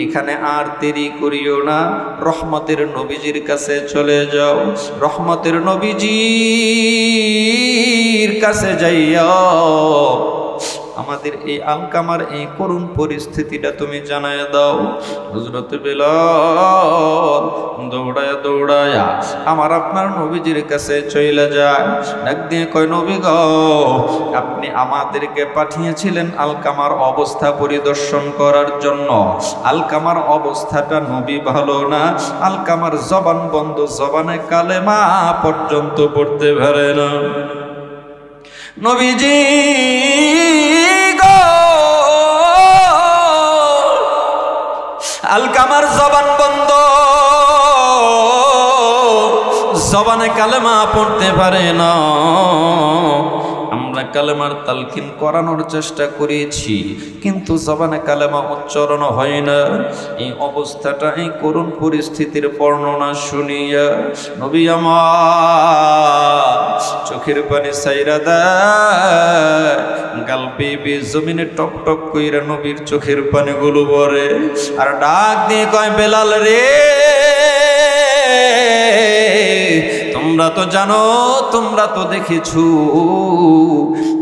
এখানে আর দেরি করিও না, রহমতের নবীজির কাছে চলে যাও। রহমতের নবীজির কাছে যাইয়া আমাদের এই আলকামার এই করুণ পরিস্থিতিটা তুমি জানায় দাও। হযরত বেলাল দৌড়ায়া দৌড়ায়া আমার আপনার নবীজির কাছে চলে যায়। ডাক দিয়ে কয়, নবী গো, আপনি আমাদেরকে পাঠিয়েছিলেন আলকামার অবস্থা পরিদর্শন করার জন্য। আলকামার অবস্থাটা নবী ভালো না, আলকামার জবান বন্ধ, জবানে কালেমা পর্যন্ত পড়তে পারে না। নবীজি গো, আলকামার জবান বন্ধ, জবানে কালেমা পড়তে পারে না। আমরা কালেমার তালকিন করানোর চেষ্টা করেছি, কিন্তু জবানে কালেমা উচ্চারণ হয় না। এই অবস্থাটা, এই করুণ পরিস্থিতির বর্ণনা শুনিয়া নবী আমার চোখের পানি সাইরা দেয়, গাল বেয়ে জমিনে টপ টপ কইরা নবীর চোখের পানিগুলো পড়ে, আর ডাক দিয়ে কয়, বেলাল রে, তোমরা তো জানো, তোমরা তো দেখেছো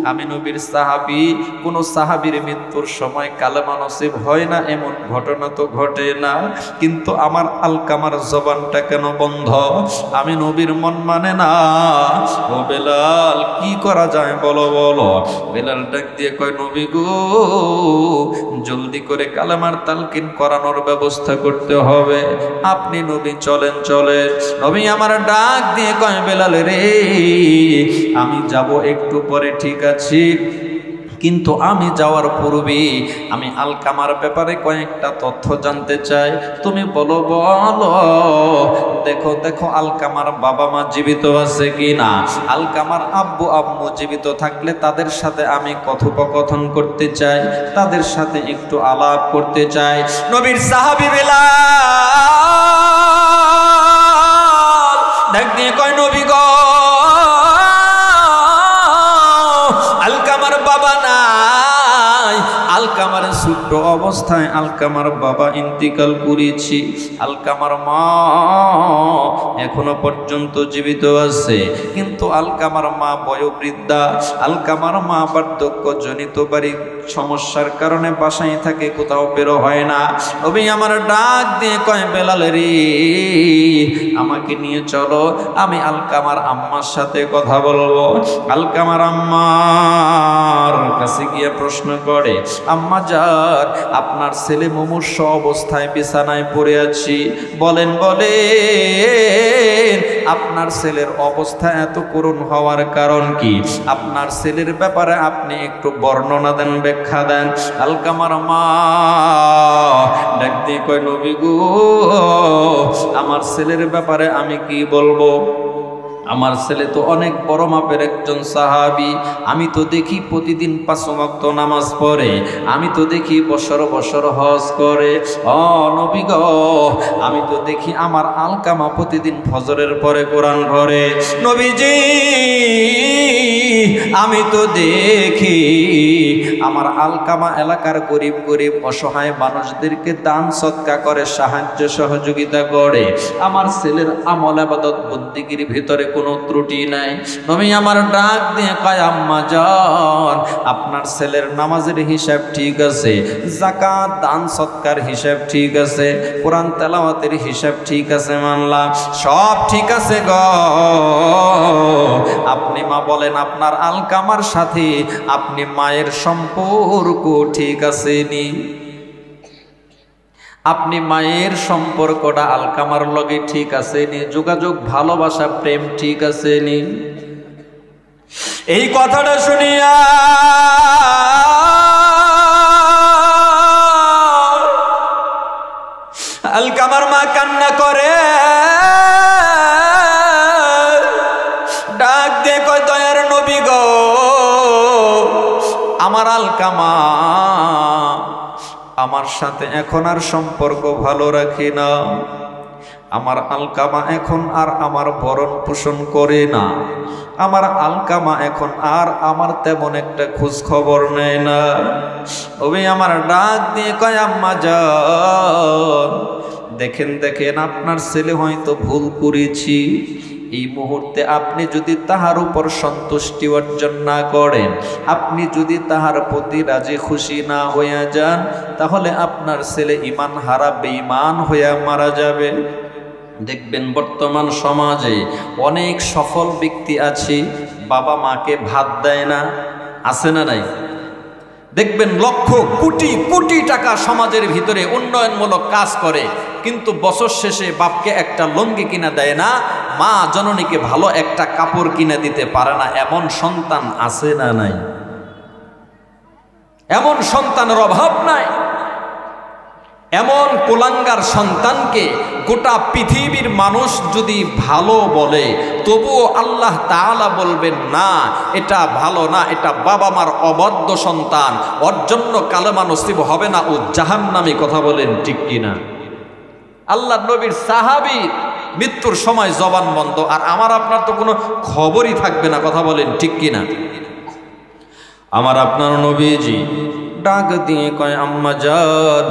আমি নবীর সাহাবী। কোন সাহাবীর মৃত্যুর সময় কালেমা নসিব হয় না এমন ঘটনা তো ঘটে না, কিন্তু আমার আলকামার জবানটা কেন বন্ধ? আমি নবীর মন মানে না। ও বেলাল, কি করা যায় বলো বলো। বেলাল ডাক দিয়ে কয়, নবী গো, জলদি করে কালেমার তালকিন করানোর ব্যবস্থা করতে হবে। আপনি নবী চলেন চলেন। নবী আমার ডাক দিয়ে কয়, বেলাল রে, আমি যাব একটু পরে, ঠিক আছে, কিন্তু আমি যাওয়ার পূর্বে আমি আলকামার ব্যাপারে কয়েকটা তথ্য জানতে চাই। তুমি বলো বলো। দেখো দেখো আলকামার বাবা মা জীবিত আছে কিনা, আলকামার আব্বু আম্মু জীবিত থাকলে তাদের সাথে আমি কথোপকথন করতে চাই, তাদের সাথে একটু আলাপ করতে চাই। নবীর সাহাবী বেলাল ডাক দিয়ে কয়, নবী গো, আলকামার বাবা নাই, আলকামার ছোট্ট অবস্থায় আলকামার বাবা ইন্তিকাল করেছি, আলকামার মা এখনো পর্যন্ত জীবিত আছে, কিন্তু আলকামার মা বয়োবৃদ্ধা, আলকামার মা বার্ধক্যজনিত বাড়ি সমস্যার কারণে বাসায় থাকে, কোথাও বেরো হয় না। নবী আমার ডাক দিয়ে কয়, বেলাল রে, আমাকে নিয়ে চলো, আমি আলকামার আম্মার সাথে কথা বলবো। আলকামার আম্মার কাছে গিয়ে প্রশ্ন করে, আম্মা যান, আপনার ছেলে মুমূর্ষ অবস্থায় বিছানায় পড়ে আছি, বলেন বলেন আপনার ছেলের অবস্থা এত করুণ হওয়ার কারণ কি? আপনার ছেলের ব্যাপারে আপনি একটু বর্ণনা দেন, ব্যাখ্যা দেন। আলকামার মা ডাক দিয়ে কয়, নবী গো, আমার ছেলের ব্যাপারে আমি কি বলবো? আমার ছেলে তো অনেক বড় মাপের একজন সাহাবী, আমি তো দেখি প্রতিদিন 5 ওয়াক্ত নামাজ পড়ে, আমি তো দেখি বছর বছর হজ করে। ও নবী গো, আমি তো দেখি আমার আলকামা প্রতিদিন ফজরের পরে কোরআন পড়ে। নবীজি, আমি তো দেখি আমার আলকামা এলাকার গরিব গরিব অসহায় মানুষদেরকে দান সদকা করে, সাহায্য সহযোগিতা করে। আমার ছেলের আমল ইবাদত বন্দেগীর ভিতরে কোনো ত্রুটি নাই। নবী আমার ডাক দিয়ে কয়, আম্মা জান, আপনার ছেলের নামাজের হিসাব ঠিক আছে, যাকাত দান সদকার হিসাব ঠিক আছে, কোরআন তেলাওয়াতের হিসাব ঠিক আছে, মানলাম, সব ঠিক আছে গো। আপনি মা বলেন, আপনার আলকামার সাথে আপনি মায়ের সম্পর্ক ঠিক আছে নি? আপনি মায়ের সম্পর্কটা আলকামার লগে ঠিক আছে নি? যোগাযোগ, ভালোবাসা, প্রেম ঠিক আছে নি? এই কথাটা শুনিয়া আলকামার মা কান্না করে, ডাক দিয়ে কয়, দয়ার নবী গো, আমার আলকামা আমার সাথে এখন আর সম্পর্ক ভালো রাখে না, আমার আলকামা এখন আর আমার ভরণ পোষণ করে না, আমার আলকামা এখন আর আমার তেমন একটা খোঁজ খবর নেয় না। ওই আমার ডাক দিয়ে কয়, আম্মা যান, দেখেন দেখেন আপনার ছেলে হয়তো ভুল করেছি, এই মুহূর্তে আপনি যদি তাহার উপর সন্তুষ্টি অর্জন না করেন, আপনি যদি তাহার প্রতি রাজি খুশি না হইয়া যান, তাহলে আপনার ছেলে ঈমান হারা বেঈমান হইয়া মারা যাবে। দেখবেন বর্তমান সমাজে অনেক সফল ব্যক্তি আছে, বাবা মাকে ভাত দেয় না, আছে না নাই? দেখবেন লক্ষ কোটি কোটি টাকা সমাজের ভিতরে উন্নয়নমূলক কাজ করে, কিন্তু বছর শেষে বাপকে একটা লুঙ্গি কিনা দেয় না, মা জননীকে ভালো একটা কাপড় কিনে দিতে পারে না। এমন সন্তান আছে না নাই? এমন সন্তানের অভাব নাই। এমন কুলাঙ্গার সন্তানকে গোটা পৃথিবীর মানুষ যদি ভালো বলে, তবুও আল্লাহ তাআলা বলবেন না, এটা ভালো না, এটা বাবা মার অবাধ্য সন্তান, ওর জন্য কালেমা নসিব হবে না, ও জাহান্নামী। কথা বলেন ঠিক কিনা? আল্লাহ নবীর সাহাবী মৃত্যুর সময় জবান বন্ধ, আর আমার আপনার তো কোনো খবরই থাকবে না। কথা বলেন ঠিক কিনা? আমার আপনার নবীজি ডাক দিয়ে কয়, আম্মা জান,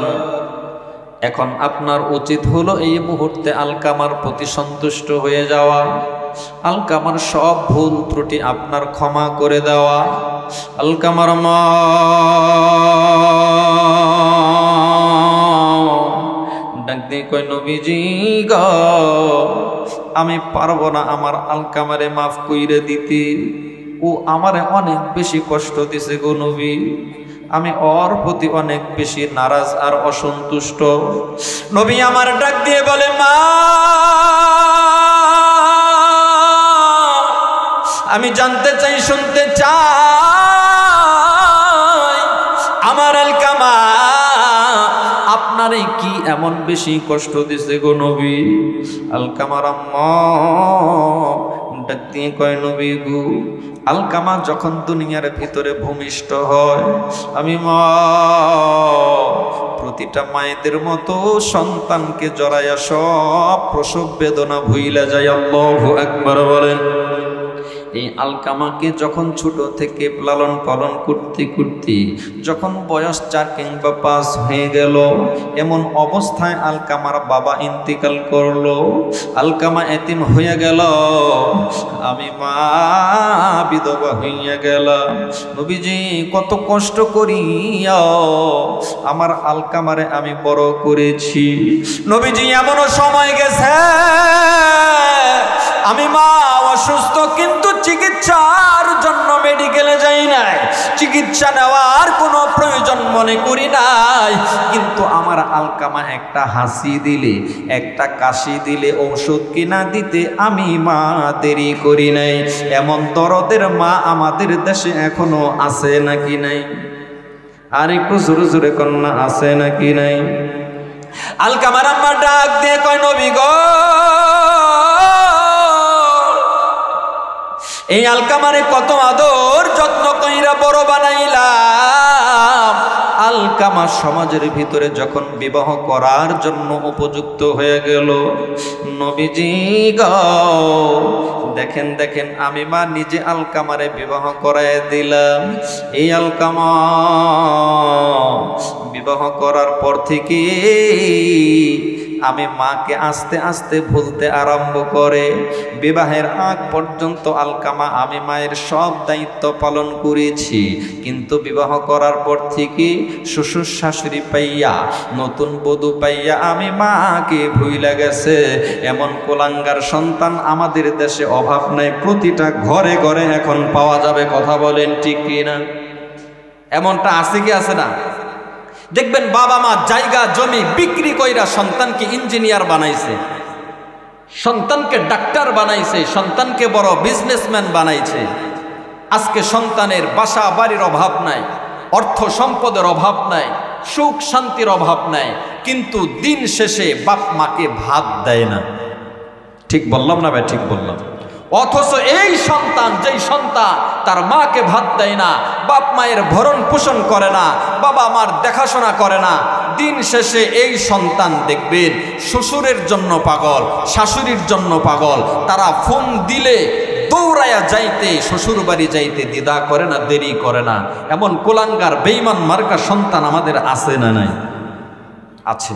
এখন আপনার উচিত হলো এই মুহূর্তে আলকামার প্রতি সন্তুষ্ট হয়ে যাওয়া, আলকামার সব ভুল ত্রুটি আপনার ক্ষমা করে দেওয়া। আলকামার মা ডাক দিয়ে কয়, নবীজি গো, আমি পারবো না আমার আলকামারে মাফ কইরে দিতে, ও আমারে অনেক বেশি কষ্ট দিছে গো নবী, আমি ওর প্রতি অনেক বেশি নারাজ আর অসন্তুষ্ট। নবী আমার ডাক দিয়ে বলে, মা, আমি জানতে চাই, শুনতে চাই, আমার আলকামা আপনারে কি এমন বেশি কষ্ট দিছে গো নবী? আলকামার আম্মা ডাক দিয়ে কয়, নবী গো, আলকামা যখন দুনিয়ার ভিতরে ভূমিষ্ঠ হয়, আমি মা প্রতিটা মায়েদের মতো সন্তানকে জড়াইয়া সব প্রসব বেদনা ভুইলা যায়। আল্লাহু আকবার বলেন। এই আলকামাকে যখন ছোট থেকে লালন পালন করতে করতে যখন বয়স 4 কিংবা 5 হয়ে গেল, এমন অবস্থায় আলকামার বাবা ইন্তিকাল করলো, আলকামা এতিম হয়ে গেল, আমি মা বিধবা হইয়া গেলাম। নবীজি কত কষ্ট করিয়া আমার আলকামারে আমি বড় করেছি। নবীজি এমনও সময় গেছে আমি মা অসুস্থ, কিন্তু চিকিৎসার জন্য মেডিকেলে যাই নাই, চিকিৎসা নেওয়ার কোনো প্রয়োজন মনে করি নাই, কিন্তু আমার আলকামা একটা হাসি দিলে, একটা কাশি দিলে ঔষধ কিনা দিতে আমি মা দেরি করি নাই। এমন দরদের মা আমাদের দেশে এখনো আছে নাকি নাই? আর একটু জোরে জোরে কন্যা আছে নাকি নাই? আলকামার আম্মা ডাক দিয়ে কয়, নবী গো, এই আলকামারে কত আদর যত্ন কইরা বড় বানাইলাম, আলকামা সমাজের ভিতরে যখন বিবাহ করার জন্য উপযুক্ত হয়ে গেল, নবীজি গো দেখেন দেখেন, আমি মা নিজে আলকামারে বিবাহ করায় দিলাম। এই আলকামা বিবাহ করার পর থেকে আমি মাকে আস্তে আস্তে ভুলতে আরম্ভ করে। বিবাহের আগ পর্যন্ত আলকামা আমি মায়ের সব দায়িত্ব পালন করেছি, কিন্তু বিবাহ করার পর থেকে শ্বশুর শাশুড়ি পাইয়া, নতুন বধূ পাইয়া আমি মাকে ভুইলা গেছে। এমন কুলাঙ্গার সন্তান আমাদের দেশে অভাব নাই, প্রতিটা ঘরে ঘরে এখন পাওয়া যাবে। কথা বলেন ঠিক কিনা? এমনটা আছে কি আছে না? দেখবেন বাবা মা জায়গা জমি বিক্রি কইরা সন্তানকে ইঞ্জিনিয়ার বানাইছে, সন্তানকে ডাক্তার বানাইছে, সন্তানকে বড় বিজনেসম্যান বানাইছে। আজকে সন্তানের বাসা বাড়ির অভাব নাই, অর্থ সম্পদের অভাব নাই, সুখ শান্তির অভাব নাই, কিন্তু দিন শেষে বাপ মাকে ভাত দেয় না। ঠিক বললাম না ভাই? ঠিক বললাম। অথচ এই সন্তান, যেই সন্তান তার মাকে ভাত দেয় না, বাপ মায়ের ভরণ পোষণ করে না, বাবা মার দেখাশোনা করে না, দিন শেষে এই সন্তান দেখবেন শ্বশুরের জন্য পাগল, শাশুড়ির জন্য পাগল। তারা ফোন দিলে দৌড়াইয়া যাইতে, শ্বশুর বাড়ি যাইতে দ্বিধা করে না, দেরি করে না। এমন কুলাঙ্গার বেঈমান মার্কা সন্তান আমাদের আছে না নাই? আছে।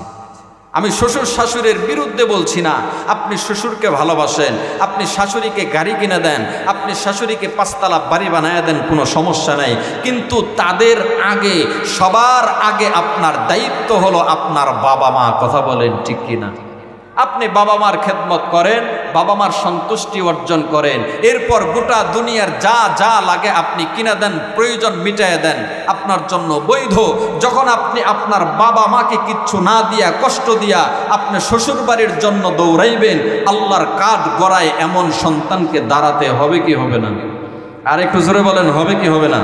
আমি শ্বশুর শাশুড়ির বিরুদ্ধে বলছি না। আপনি শ্বশুরকে ভালোবাসেন, আপনি শাশুড়িকে গাড়ি কিনে দেন, আপনি শাশুড়িকে 5 তলা বাড়ি বানায় দেন, কোনো সমস্যা নাই। কিন্তু তাদের আগে, সবার আগে আপনার দায়িত্ব হলো আপনার বাবা মা। কথা বলেন ঠিক কিনা? আপনি বাবা মার খেদমত করেন, বাবা মার সন্তুষ্টি অর্জন করেন, এরপর গোটা দুনিয়ার যা যা লাগে আপনি কিনে দেন, প্রয়োজন মিটায় দেন, আপনার জন্য বৈধ। যখন আপনি আপনার বাবা মাকে কিচ্ছু না দিয়া, কষ্ট দিয়া আপনি শ্বশুর বাড়ির জন্য দৌড়াইবেন, আল্লাহর কাঠ গড়ায় এমন সন্তানকে দাঁড়াতে হবে কি হবে না? আর একটু জোরে বলেন, হবে কি হবে না?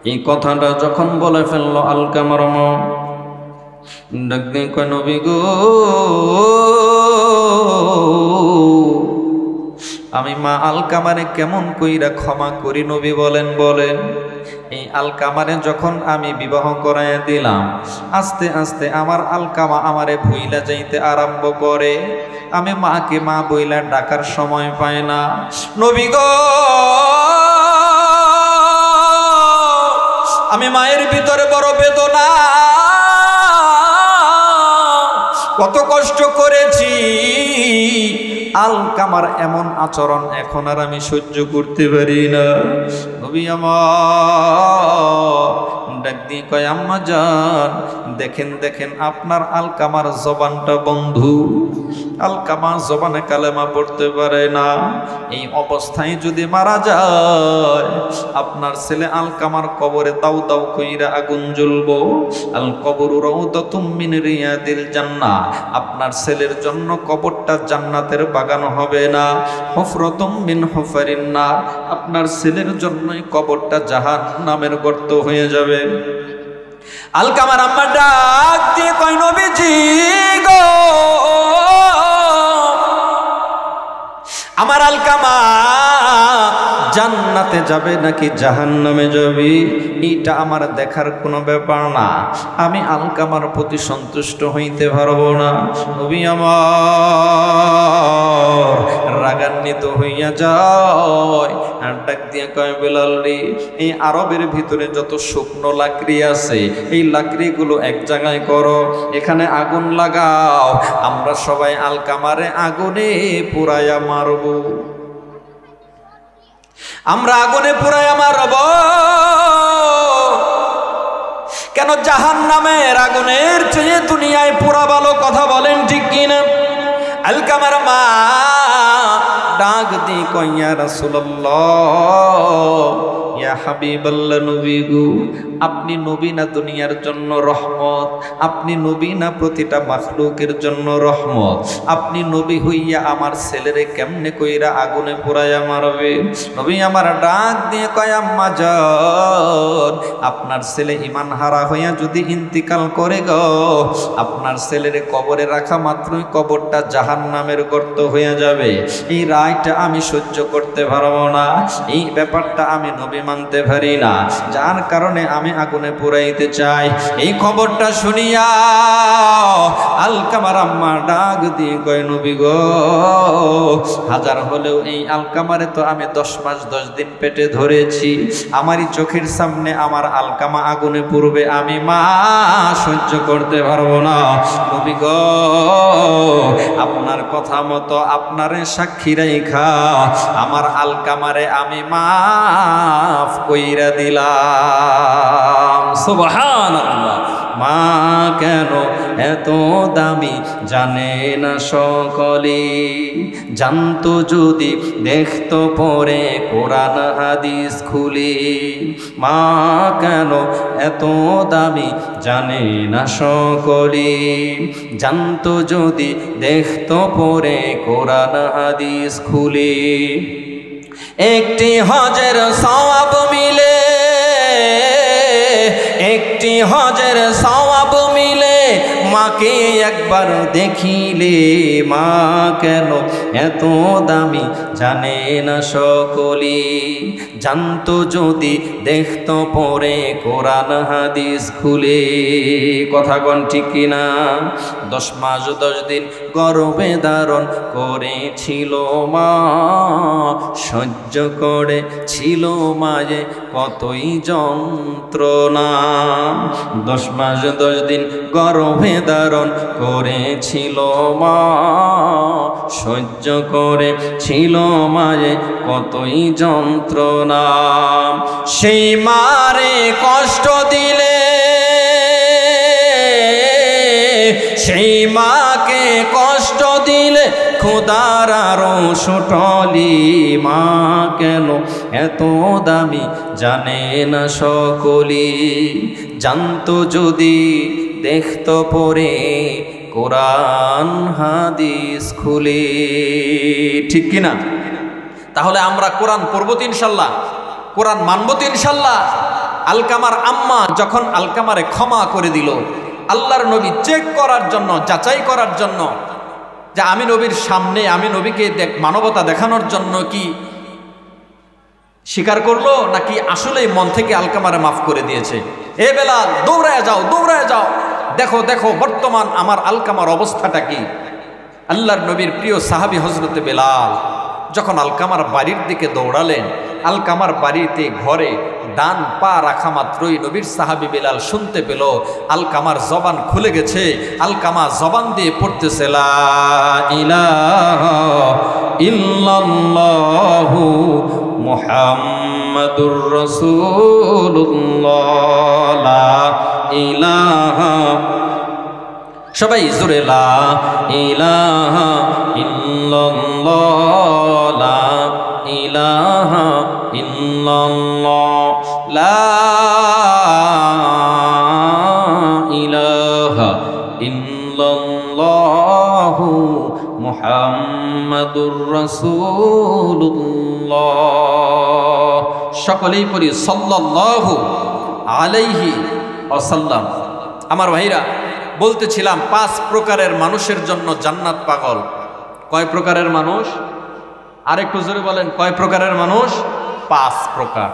এই কথাটা যখন বলে ফেললো আলকামার মা, ডাক দিয়ে কয় নবী গো, আমি মা আলকামারে কেমন কইরা ক্ষমা করি নবী বলেন বলেন। এই আলকামারে যখন আমি বিবাহ করাইয়া দিলাম, আস্তে আস্তে আমার আলকামা আমারে ভুইলা যাইতে আরম্ভ করে। আমি মাকে মা বইলা ডাকার সময় পাই না। নবী গো, আমি মায়ের ভিতরে বড় বেদনা, কত কষ্ট করেছি। আলকামার এমন আচরণ এখন আর আমি সহ্য করতে পারি না। নবী আমার ডাক দিয়ে কয় আম্মা জান, দেখেন দেখেন আপনার আলকামার জবানটা বন্ধু। আলকামা জবানে কালেমা পড়তে পারে না। এই অবস্থায় যদি মারা যায়, আপনার ছেলে আলকামার কবরে দাউ দাউ কইরা আগুন জ্বলবো। আল কবরু রাউদাতুম মিন রিয়াদিল জান্নাহ, আপনার ছেলের জন্য কবরটা জান্নাতের বাগান হবে না। হুফরাতুম মিন হুফারিন নার, আপনার ছেলের জন্যই কবরটা জাহান্নামের গর্ত হয়ে যাবে। আলকামার আম্মা ডাক দিয়ে কয় নবীজি গো, আমার আলকামা জান্নাতে যাবে নাকি জাহান্নামে যাবে, এইটা আমার দেখার কোনো ব্যাপার না। আমি আলকামার প্রতি সন্তুষ্ট হইতে পারবো না। নবী আমার রাগান্বিত হইয়া যায়, আর ডাক দিয়া কয় বেলাল রে, এই আরবের ভিতরে যত শুকনো লাকড়ি আছে, এই লাকড়িগুলো এক জায়গায় করো, এখানে আগুন লাগাও, আমরা সবাই আলকামারে আগুনে পুরাইয়া মারব। আমরা আগুনে পুরাইয়া মারব। কেন? জাহান্নামের আগুনের চেয়ে দুনিয়ায় পুরা ভালো, কথা বলেন ঠিক কিনা? আলকামার মা ডাক দি কয় ইয়া রাসূলুল্লাহ, ইয়া হাবিবাল্লাহ, নবী গো, আপনি নবী না দুনিয়ার জন্য রহমত, আপনি নবী না প্রতিটা মাখলুকের জন্য রহমত, আপনি নবী হইয়া আমার ছেলেরে কেমনে কইরা আগুনে পোড়াইয়া মারবে? নবী আমার ডাক দিয়ে কয় আম্মা জান, আপনার ছেলে ঈমান হারা হইয়া যদি ইন্তিকাল করে গো, আপনার ছেলেরে কবরে রাখা মাত্রই কবরটা জাহান্নামের গর্ত হয়ে যাবে। এই রায়টা আমি সহ্য করতে পারবো না, এই ব্যাপারটা আমি নবী মানতে পারি না, যার কারণে আমি আগুনে পুরাইতে চাই। এই খবরটা শুনিয়া আলকামার আম্মা ডাক দিয়ে কয় নবী গো, হাজার হলেও এই আলকামারে তো আমি 10 মাস 10 দিন পেটে ধরেছি, আমারই চোখের সামনে আমার আলকামা আগুনে পুড়বে, আমি মা সহ্য করতে পারবো না। নবী গো, আপনার কথা মতো আপনারে সাক্ষী রাইখা আমার আলকামারে আমি মাফ কইরা দিলাম। সুবহানাল্লাহ। মা কেন এত দামি জানে না সকলে, জানতো যদি দেখতো পরে কোরআন হাদিস খুলে। মা কেন এত দামি জানে না সকলে, জানতো যদি দেখতো পরে কোরআন হাদিস খুলে। একটি হজের সওয়াব মিলে, একটি হজের সওয়াব মিলে, মাকে একবার দেখিলে। মা কেন এত দামি জানে না সকলে, জানতো যদি দেখতো পরে কোরআন হাদিস খুলে। কথা কোন ঠিক কিনা? 10 মাস 10 দিন গর্ভে ধারণ করেছিল মা, সহ্য করেছিল মায়ে কতই যন্ত্রণা। 10 মাস 10 দিন গর্ভে ধারণ করেছিল মা, সহ্য করেছিল মায়ে কতই যন্ত্রণা। সেই মারে কষ্ট দিলে, সেই মাকে কষ্ট দিলে খোদার আরো সুটলি। মা কেন এত দামি জানে না সকলে, জানতো যদি দেখতো পরে কোরআন হাদিস খুলে। ঠিক কিনা? তাহলে আমরা কোরআন পড়ব তো ইনশাল্লাহ, কোরআন মানব তো ইনশাল্লাহ। আলকামার আম্মা যখন আলকামারে ক্ষমা করে দিল, আল্লাহর নবী চেক করার জন্য, যাচাই করার জন্য যে আমি নবীর সামনে, আমি নবীকে মানবতা দেখানোর জন্য কি স্বীকার করলো নাকি আসলেই মন থেকে আলকামারে মাফ করে দিয়েছে। এ বেলাল, দৌড়ায় যাও, দৌড়ায় যাও, দেখো দেখো বর্তমান আমার আলকামার অবস্থাটা কি। আল্লাহর নবীর প্রিয় সাহাবী হযরতে বেলাল যখন আলকামার বাড়ির দিকে দৌড়ালেন, আলকামার বাড়িতে ঘরে ডান পা রাখা মাত্রই নবীর সাহাবী বেলাল শুনতে পেল আলকামার জবান খুলে গেছে। আলকামা জবান দিয়ে পড়তেছে লা ইলাহা ইল্লাল্লাহু মুহাম্মাদুর রাসূলুল্লাহ, লা ইলাহা, সবাই জোরে লা ইলাহা ইল্লাল্লাহ, লা ইলাহা ইল্লাল্লাহ, লা ইলাহা ইল্লাল্লাহ মুহাম্মাদুর রাসূলুল্লাহ। সকলেই পড়ি সাল্লাল্লাহু আলাইহি ওয়াসাল্লাম। আমার ভাইরা, বলতেছিলাম 5 প্রকারের মানুষের জন্য জান্নাত পাগল। কয় প্রকারের মানুষ? আরেকটু জোরে বলেন, কয় প্রকারের মানুষ? 5 প্রকার।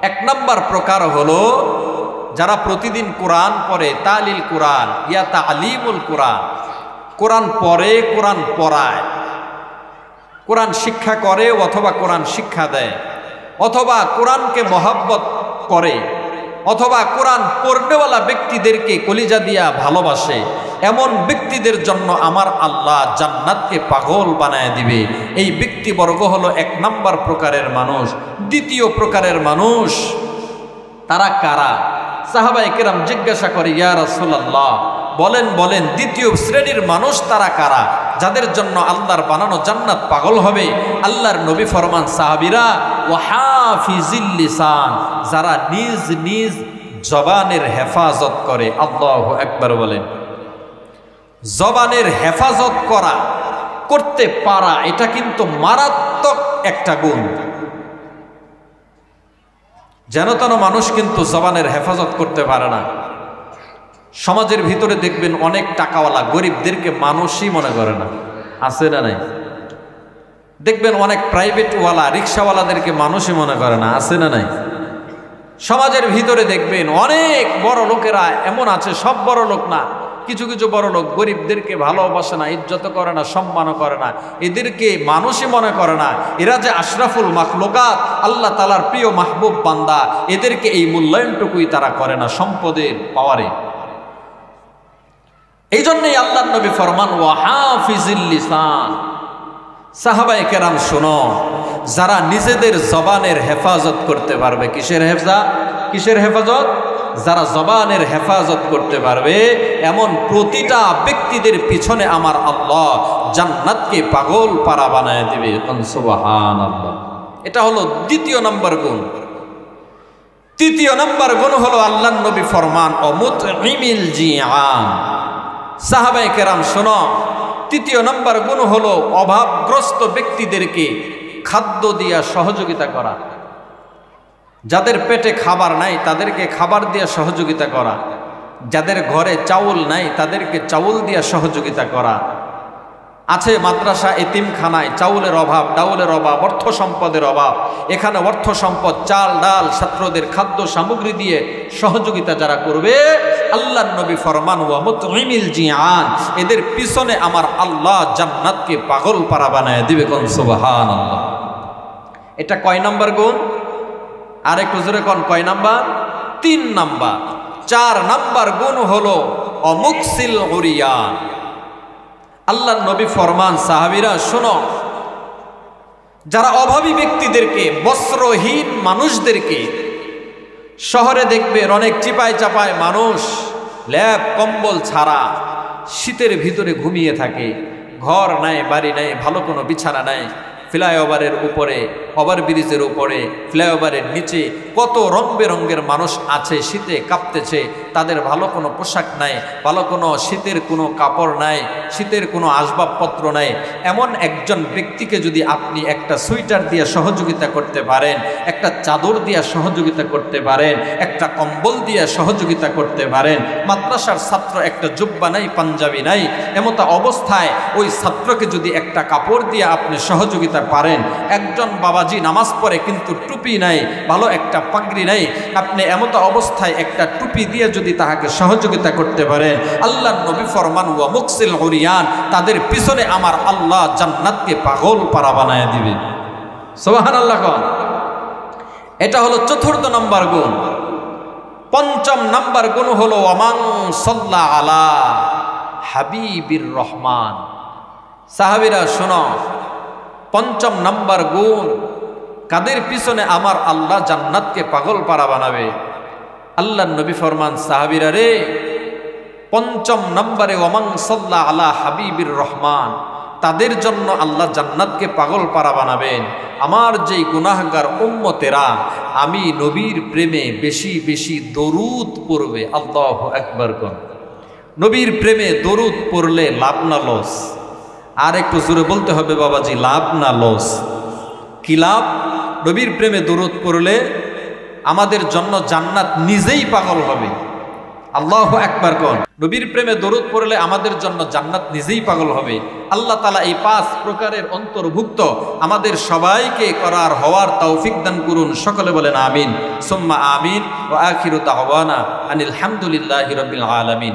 1 নম্বর প্রকার হলো যারা প্রতিদিন কোরআন পড়ে, তালিল কোরআন ইয়া তালিমুল কোরআন, কোরআন পড়ে, কোরআন পড়ায়, কোরআন শিক্ষা করে অথবা কোরআন শিক্ষা দেয়, অথবা কোরআনকে মহব্বত করে, অথবা কোরআন পড়নেওয়ালা ব্যক্তিদেরকে কলিজা দিয়া ভালোবাসে। এমন ব্যক্তিদের জন্য আমার আল্লাহ জান্নাতকে পাগল বানায় দিবে। এই ব্যক্তিবর্গ হলো 1 নম্বর প্রকারের মানুষ। 2য় প্রকারের মানুষ তারা কারা? সাহাবায়ে কেরাম জিজ্ঞাসা করে, ইয়া রাসূলুল্লাহ, বলেন বলেন 2য় শ্রেণীর মানুষ তারা কারা যাদের জন্য আল্লাহর বানানো জান্নাত পাগল হবে? আল্লাহর নবী ফরমান, সাহাবীরা ওয়া হাফিজিল লিসান, যারা নিজ নিজ জবানের হেফাজত করে। আল্লাহু আকবার বলেন। জবানের হেফাজত করা, করতে পারা, এটা কিন্তু মারাত্মক একটা গুণ। যেন তেন মানুষ কিন্তু জবানের হেফাজত করতে পারে না। সমাজের ভিতরে দেখবেন অনেক টাকাওয়ালা গরিবদেরকে মানুষই মনে করে না, আছে না নাই? দেখবেন অনেক প্রাইভেটওয়ালা রিক্সাওয়ালাদেরকে মানুষই মনে করে না, আছে না নাই? সমাজের ভিতরে দেখবেন অনেক বড় লোকেরা এমন আছে, সব বড় লোক না, কিছু কিছু বড় লোক গরিবদেরকে ভালোবাসে না, ইজ্জত করে না, সম্মানও করে না, এদেরকে মানুষই মনে করে না। এরা যে আশরাফুল মাখলুকাত, আল্লাহ তাআলার প্রিয় মাহবুব বান্দা, এদেরকে এই মূল্যায়নটুকুই তারা করে না সম্পদের পাওয়ারে। এই জন্যই আল্লাহর নবী ফরমান ওয়া হাফিজিল লিসান। সাহাবায়ে কেরাম শোনো, যারা নিজেদের জবানের হেফাজত করতে পারবে, কিসের হেফাজত? যারা জবানের হেফাজত করতে পারবে এমন প্রতিটা ব্যক্তিদের পিছনে আমার আল্লাহ জান্নাতকে পাগল পারা বানায় দিবে। সুবহানাল্লাহ। এটা হলো 2য় নম্বর গুণ। 3য় নম্বর গুণ হলো আল্লাহর নবী ফরমান ও মুতঈমিল জিআন। সাহাবায়ে কেরাম শোনো, 3য় নম্বর গুণ হলো অভাবগ্রস্ত ব্যক্তিদেরকে খাদ্য দিয়া সহযোগিতা করা। যাদের পেটে খাবার নাই তাদেরকে খাবার দিয়া সহযোগিতা করা, যাদের ঘরে চাউল নাই তাদেরকে চাউল দিয়া সহযোগিতা করা। আছে মাদ্রাসা এতিমখানায় চাউলের অভাব, ডাউলের অভাব, অর্থ সম্পদের অভাব, এখানে অর্থ সম্পদ, চাল ডাল, ছাত্রদের খাদ্য সামগ্রী দিয়ে সহযোগিতা যারা করবে, আল্লাহর নবী ফরমান ওয়া মুতঈমিল জিআন, এদের পিছনে আমার আল্লাহ জান্নাতকে পাগল পারা বানায় দিবে। কোন সুবহানাল্লাহ। এটা কয় নাম্বার গুণ? আরেকটু জোরে কোন, কয় নাম্বার? 3 নাম্বার। 4 নাম্বার গুণ হলো অমুকসিল উরিয়ান। আল্লাহর নবী ফরমান, সাহাবীরা শোনো, যারা অভাবী ব্যক্তিদেরকে, বস্ত্রহীন মানুষদেরকে, শহরে দেখবেন অনেক চিপায় চাপায় মানুষ ল্যাপ কম্বল ছাড়া শীতের ভিতরে ঘুমিয়ে থাকে, ঘর নাই, বাড়ি নাই, ভালো কোনো বিছানা নাই, ফ্লাইওভারের উপরে ওভারব্রিজের উপরে, ফ্লাইওভারের নিচে কত রং বেরঙের মানুষ আছে, শীতে কাঁপতেছে, তাদের ভালো কোনো পোশাক নাই, ভালো কোনো শীতের কোনো কাপড় নাই, শীতের কোনো আসবাবপত্র নাই। এমন একজন ব্যক্তিকে যদি আপনি একটা সোয়েটার দিয়ে সহযোগিতা করতে পারেন, একটা চাদর দিয়ে সহযোগিতা করতে পারেন, একটা কম্বল দিয়ে সহযোগিতা করতে পারেন, মাদ্রাসার ছাত্র একটা জুব্বা নাই, পাঞ্জাবি নাই, এমত অবস্থায় ওই ছাত্রকে যদি একটা কাপড় দিয়ে আপনি সহযোগিতা পারেন, একজন বাবাজি নামাজ পড়ে কিন্তু টুপি নাই, ভালো একটা পাগড়ি নাই, আপনি এমত অবস্থায় একটা টুপি দিয়ে যদি তাহাকে সহযোগিতা করতে পারেন, আল্লাহর নবী ফরমান ওয়া মুকসিল উরিয়ান, তাদের পিছনে আমার আল্লাহ জান্নাতকে পাগল পারা বানায় দিবে। সুবহানাল্লাহ। এটা হলো চতুর্থ নম্বর গুণ। পঞ্চম নম্বর গুণ হলো ওয়ামান সাল্লা আলা হাবিবির রহমান। সাহাবীরা শোনো, পঞ্চম নম্বর গুণ, কাদের পিছনে আমার আল্লাহ জান্নাতকে পাগল পারা বানাবে? আল্লাহর নবী ফরমান, সাহাবীরা রে, পঞ্চম নম্বরে ওয়ামান সাল্লা আলা হাবিবির রহমান, তাদের জন্য আল্লাহ জান্নাতকে পাগল পারা বানাবেন আমার যেই গুনাহগার উম্মতেরা আমি নবীর প্রেমে বেশি বেশি দরুদ পড়বে। আল্লাহু আকবার কোন। নবীর প্রেমে দরুদ পড়লে লাভ না লস? আর একটু জোরে বলতে হবে বাবাজি, লাভ না লস? কি লাভ? নবীর প্রেমে দরুদ পড়লে আমাদের জন্য জান্নাত নিজেই পাগল হবে। আল্লাহু আকবার কোন। নবীর প্রেমে দরুদ পড়লে আমাদের জন্য জান্নাত নিজেই পাগল হবে। আল্লাহ তাআলা এই 5 প্রকারের অন্তর্ভুক্ত আমাদের সবাইকে করার হওয়ার তৌফিক দান করুন। সকলে বলেন আমিন সুম্মা আমিন। ওয়া আখিরু দাওয়ানা আনিল হামদুলিল্লাহি রাব্বিল আলামিন।